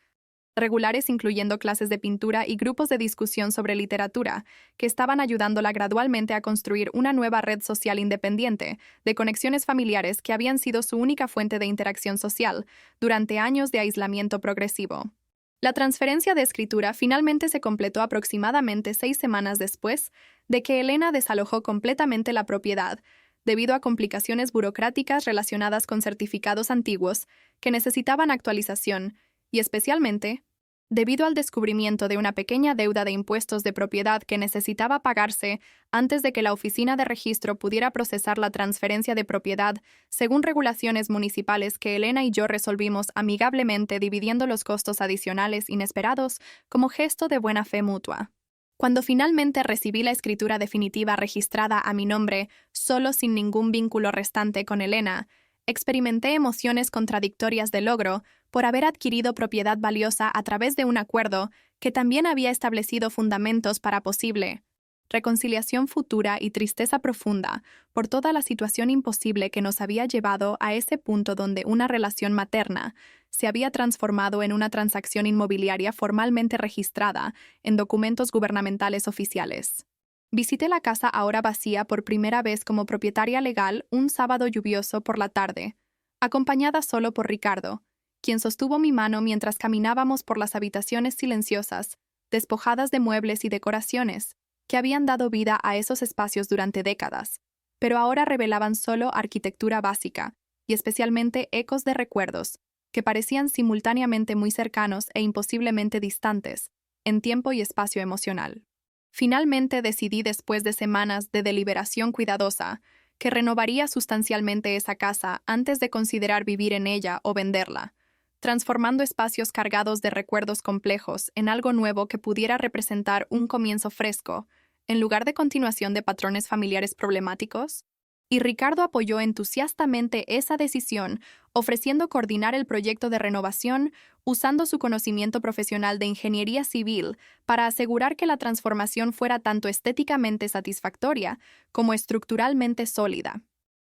regulares incluyendo clases de pintura y grupos de discusión sobre literatura, que estaban ayudándola gradualmente a construir una nueva red social independiente de conexiones familiares que habían sido su única fuente de interacción social durante años de aislamiento progresivo. La transferencia de escritura finalmente se completó aproximadamente 6 semanas después de que Elena desalojó completamente la propiedad, debido a complicaciones burocráticas relacionadas con certificados antiguos que necesitaban actualización y especialmente debido al descubrimiento de una pequeña deuda de impuestos de propiedad que necesitaba pagarse antes de que la oficina de registro pudiera procesar la transferencia de propiedad según regulaciones municipales que Elena y yo resolvimos amigablemente dividiendo los costos adicionales inesperados como gesto de buena fe mutua. Cuando finalmente recibí la escritura definitiva registrada a mi nombre, solo sin ningún vínculo restante con Elena, experimenté emociones contradictorias de logro por haber adquirido propiedad valiosa a través de un acuerdo que también había establecido fundamentos para posible reconciliación futura y tristeza profunda por toda la situación imposible que nos había llevado a ese punto donde una relación materna se había transformado en una transacción inmobiliaria formalmente registrada en documentos gubernamentales oficiales. Visité la casa ahora vacía por primera vez como propietaria legal un sábado lluvioso por la tarde, acompañada solo por Ricardo, quien sostuvo mi mano mientras caminábamos por las habitaciones silenciosas, despojadas de muebles y decoraciones, que habían dado vida a esos espacios durante décadas, pero ahora revelaban solo arquitectura básica y especialmente ecos de recuerdos, que parecían simultáneamente muy cercanos e imposiblemente distantes, en tiempo y espacio emocional. Finalmente decidí, después de semanas de deliberación cuidadosa, que renovaría sustancialmente esa casa antes de considerar vivir en ella o venderla, transformando espacios cargados de recuerdos complejos en algo nuevo que pudiera representar un comienzo fresco, en lugar de continuación de patrones familiares problemáticos. Y Ricardo apoyó entusiastamente esa decisión, ofreciendo coordinar el proyecto de renovación usando su conocimiento profesional de ingeniería civil para asegurar que la transformación fuera tanto estéticamente satisfactoria como estructuralmente sólida.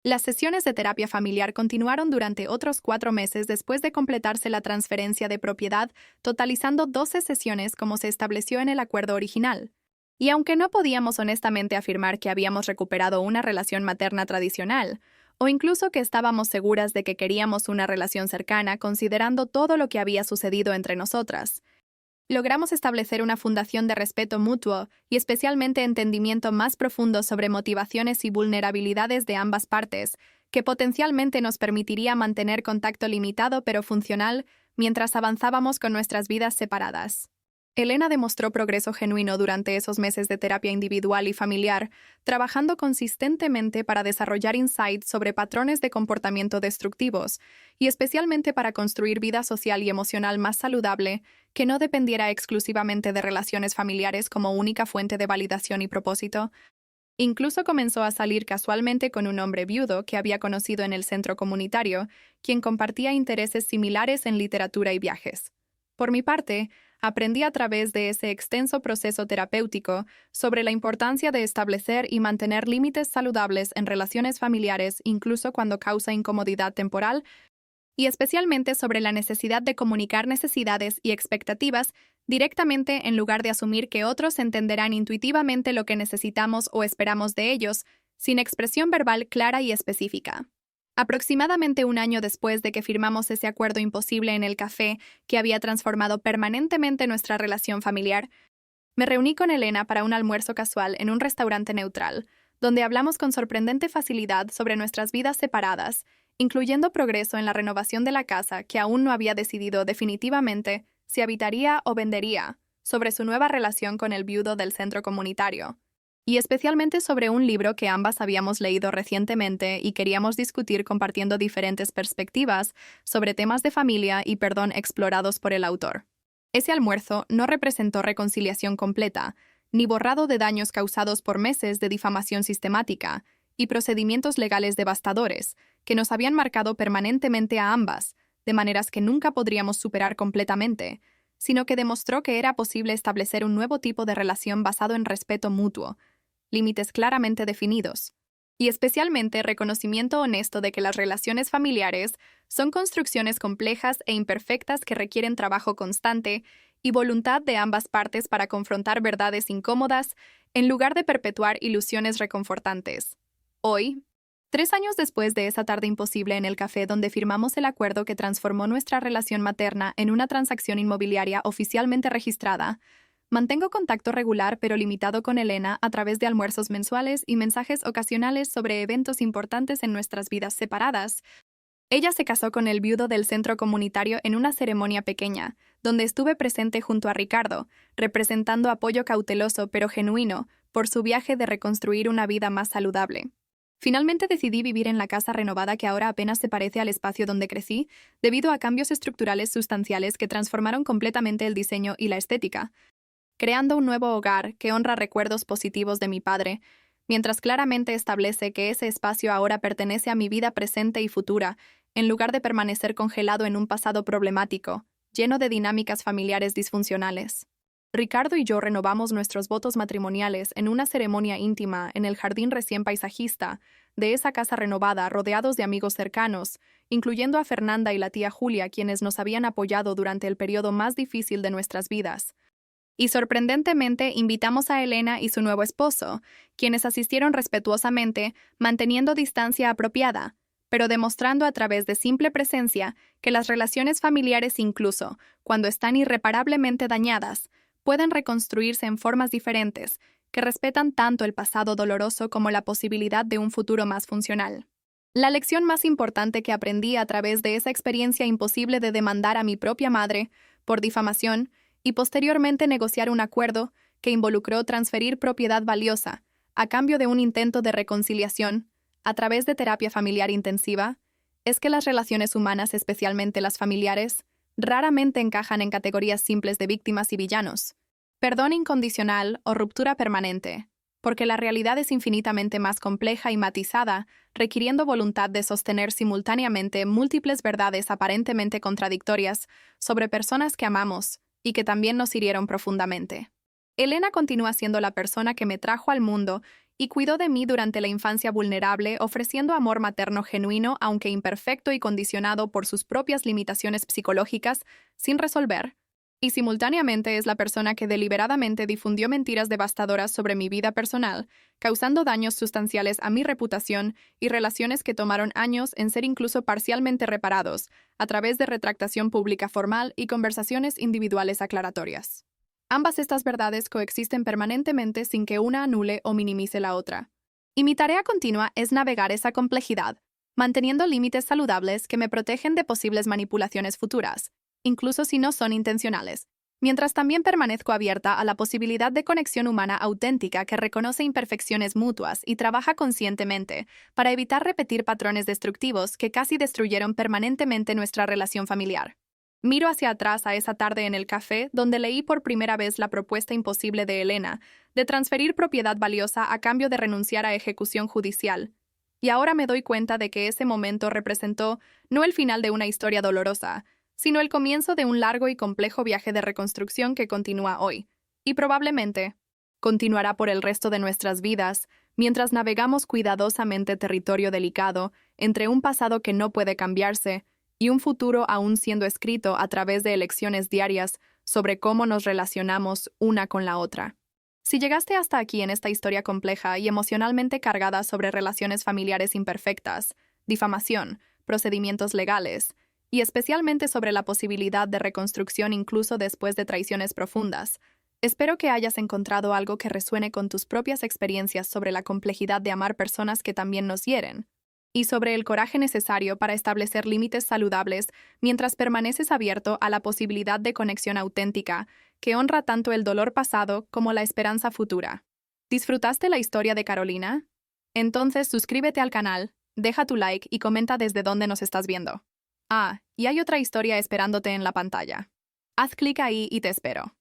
Las sesiones de terapia familiar continuaron durante otros 4 meses después de completarse la transferencia de propiedad, totalizando 12 sesiones como se estableció en el acuerdo original. Y aunque no podíamos honestamente afirmar que habíamos recuperado una relación materna tradicional, o incluso que estábamos seguras de que queríamos una relación cercana considerando todo lo que había sucedido entre nosotras, logramos establecer una fundación de respeto mutuo y especialmente entendimiento más profundo sobre motivaciones y vulnerabilidades de ambas partes, que potencialmente nos permitiría mantener contacto limitado pero funcional mientras avanzábamos con nuestras vidas separadas. Elena demostró progreso genuino durante esos meses de terapia individual y familiar, trabajando consistentemente para desarrollar insights sobre patrones de comportamiento destructivos y especialmente para construir vida social y emocional más saludable que no dependiera exclusivamente de relaciones familiares como única fuente de validación y propósito. Incluso comenzó a salir casualmente con un hombre viudo que había conocido en el centro comunitario, quien compartía intereses similares en literatura y viajes. Por mi parte, aprendí a través de ese extenso proceso terapéutico sobre la importancia de establecer y mantener límites saludables en relaciones familiares, incluso cuando causa incomodidad temporal, y especialmente sobre la necesidad de comunicar necesidades y expectativas directamente en lugar de asumir que otros entenderán intuitivamente lo que necesitamos o esperamos de ellos, sin expresión verbal clara y específica. Aproximadamente un año después de que firmamos ese acuerdo imposible en el café que había transformado permanentemente nuestra relación familiar, me reuní con Elena para un almuerzo casual en un restaurante neutral, donde hablamos con sorprendente facilidad sobre nuestras vidas separadas, incluyendo progreso en la renovación de la casa que aún no había decidido definitivamente si habitaría o vendería, sobre su nueva relación con el viudo del centro comunitario, y especialmente sobre un libro que ambas habíamos leído recientemente y queríamos discutir compartiendo diferentes perspectivas sobre temas de familia y perdón explorados por el autor. Ese almuerzo no representó reconciliación completa, ni borrado de daños causados por meses de difamación sistemática y procedimientos legales devastadores que nos habían marcado permanentemente a ambas, de maneras que nunca podríamos superar completamente, sino que demostró que era posible establecer un nuevo tipo de relación basado en respeto mutuo, límites claramente definidos, y especialmente reconocimiento honesto de que las relaciones familiares son construcciones complejas e imperfectas que requieren trabajo constante y voluntad de ambas partes para confrontar verdades incómodas en lugar de perpetuar ilusiones reconfortantes. Hoy, 3 años después de esa tarde imposible en el café donde firmamos el acuerdo que transformó nuestra relación materna en una transacción inmobiliaria oficialmente registrada, mantengo contacto regular pero limitado con Elena a través de almuerzos mensuales y mensajes ocasionales sobre eventos importantes en nuestras vidas separadas. Ella se casó con el viudo del centro comunitario en una ceremonia pequeña, donde estuve presente junto a Ricardo, representando apoyo cauteloso pero genuino por su viaje de reconstruir una vida más saludable. Finalmente decidí vivir en la casa renovada que ahora apenas se parece al espacio donde crecí, debido a cambios estructurales sustanciales que transformaron completamente el diseño y la estética, creando un nuevo hogar que honra recuerdos positivos de mi padre, mientras claramente establece que ese espacio ahora pertenece a mi vida presente y futura, en lugar de permanecer congelado en un pasado problemático, lleno de dinámicas familiares disfuncionales. Ricardo y yo renovamos nuestros votos matrimoniales en una ceremonia íntima en el jardín recién paisajista de esa casa renovada, rodeados de amigos cercanos, incluyendo a Fernanda y la tía Julia, quienes nos habían apoyado durante el periodo más difícil de nuestras vidas. Y sorprendentemente invitamos a Elena y su nuevo esposo, quienes asistieron respetuosamente, manteniendo distancia apropiada, pero demostrando a través de simple presencia que las relaciones familiares, incluso cuando están irreparablemente dañadas, pueden reconstruirse en formas diferentes, que respetan tanto el pasado doloroso como la posibilidad de un futuro más funcional. La lección más importante que aprendí a través de esa experiencia imposible de demandar a mi propia madre por difamación y posteriormente negociar un acuerdo que involucró transferir propiedad valiosa a cambio de un intento de reconciliación a través de terapia familiar intensiva, es que las relaciones humanas, especialmente las familiares, raramente encajan en categorías simples de víctimas y villanos, perdón incondicional o ruptura permanente, porque la realidad es infinitamente más compleja y matizada, requiriendo voluntad de sostener simultáneamente múltiples verdades aparentemente contradictorias sobre personas que amamos y que también nos hirieron profundamente. Elena continúa siendo la persona que me trajo al mundo y cuidó de mí durante la infancia vulnerable, ofreciendo amor materno genuino, aunque imperfecto y condicionado por sus propias limitaciones psicológicas, sin resolver. Y simultáneamente es la persona que deliberadamente difundió mentiras devastadoras sobre mi vida personal, causando daños sustanciales a mi reputación y relaciones que tomaron años en ser incluso parcialmente reparados, a través de retractación pública formal y conversaciones individuales aclaratorias. Ambas estas verdades coexisten permanentemente sin que una anule o minimice la otra. Y mi tarea continua es navegar esa complejidad, manteniendo límites saludables que me protegen de posibles manipulaciones futuras, incluso si no son intencionales, mientras también permanezco abierta a la posibilidad de conexión humana auténtica que reconoce imperfecciones mutuas y trabaja conscientemente para evitar repetir patrones destructivos que casi destruyeron permanentemente nuestra relación familiar. Miro hacia atrás a esa tarde en el café donde leí por primera vez la propuesta imposible de Elena de transferir propiedad valiosa a cambio de renunciar a ejecución judicial. Y ahora me doy cuenta de que ese momento representó no el final de una historia dolorosa, sino el comienzo de un largo y complejo viaje de reconstrucción que continúa hoy, y probablemente continuará por el resto de nuestras vidas, mientras navegamos cuidadosamente territorio delicado entre un pasado que no puede cambiarse y un futuro aún siendo escrito a través de elecciones diarias sobre cómo nos relacionamos una con la otra. Si llegaste hasta aquí en esta historia compleja y emocionalmente cargada sobre relaciones familiares imperfectas, difamación, procedimientos legales, y especialmente sobre la posibilidad de reconstrucción incluso después de traiciones profundas, espero que hayas encontrado algo que resuene con tus propias experiencias sobre la complejidad de amar personas que también nos hieren, y sobre el coraje necesario para establecer límites saludables mientras permaneces abierto a la posibilidad de conexión auténtica que honra tanto el dolor pasado como la esperanza futura. ¿Disfrutaste la historia de Carolina? Entonces suscríbete al canal, deja tu like y comenta desde dónde nos estás viendo. Ah, y hay otra historia esperándote en la pantalla. Haz clic ahí y te espero.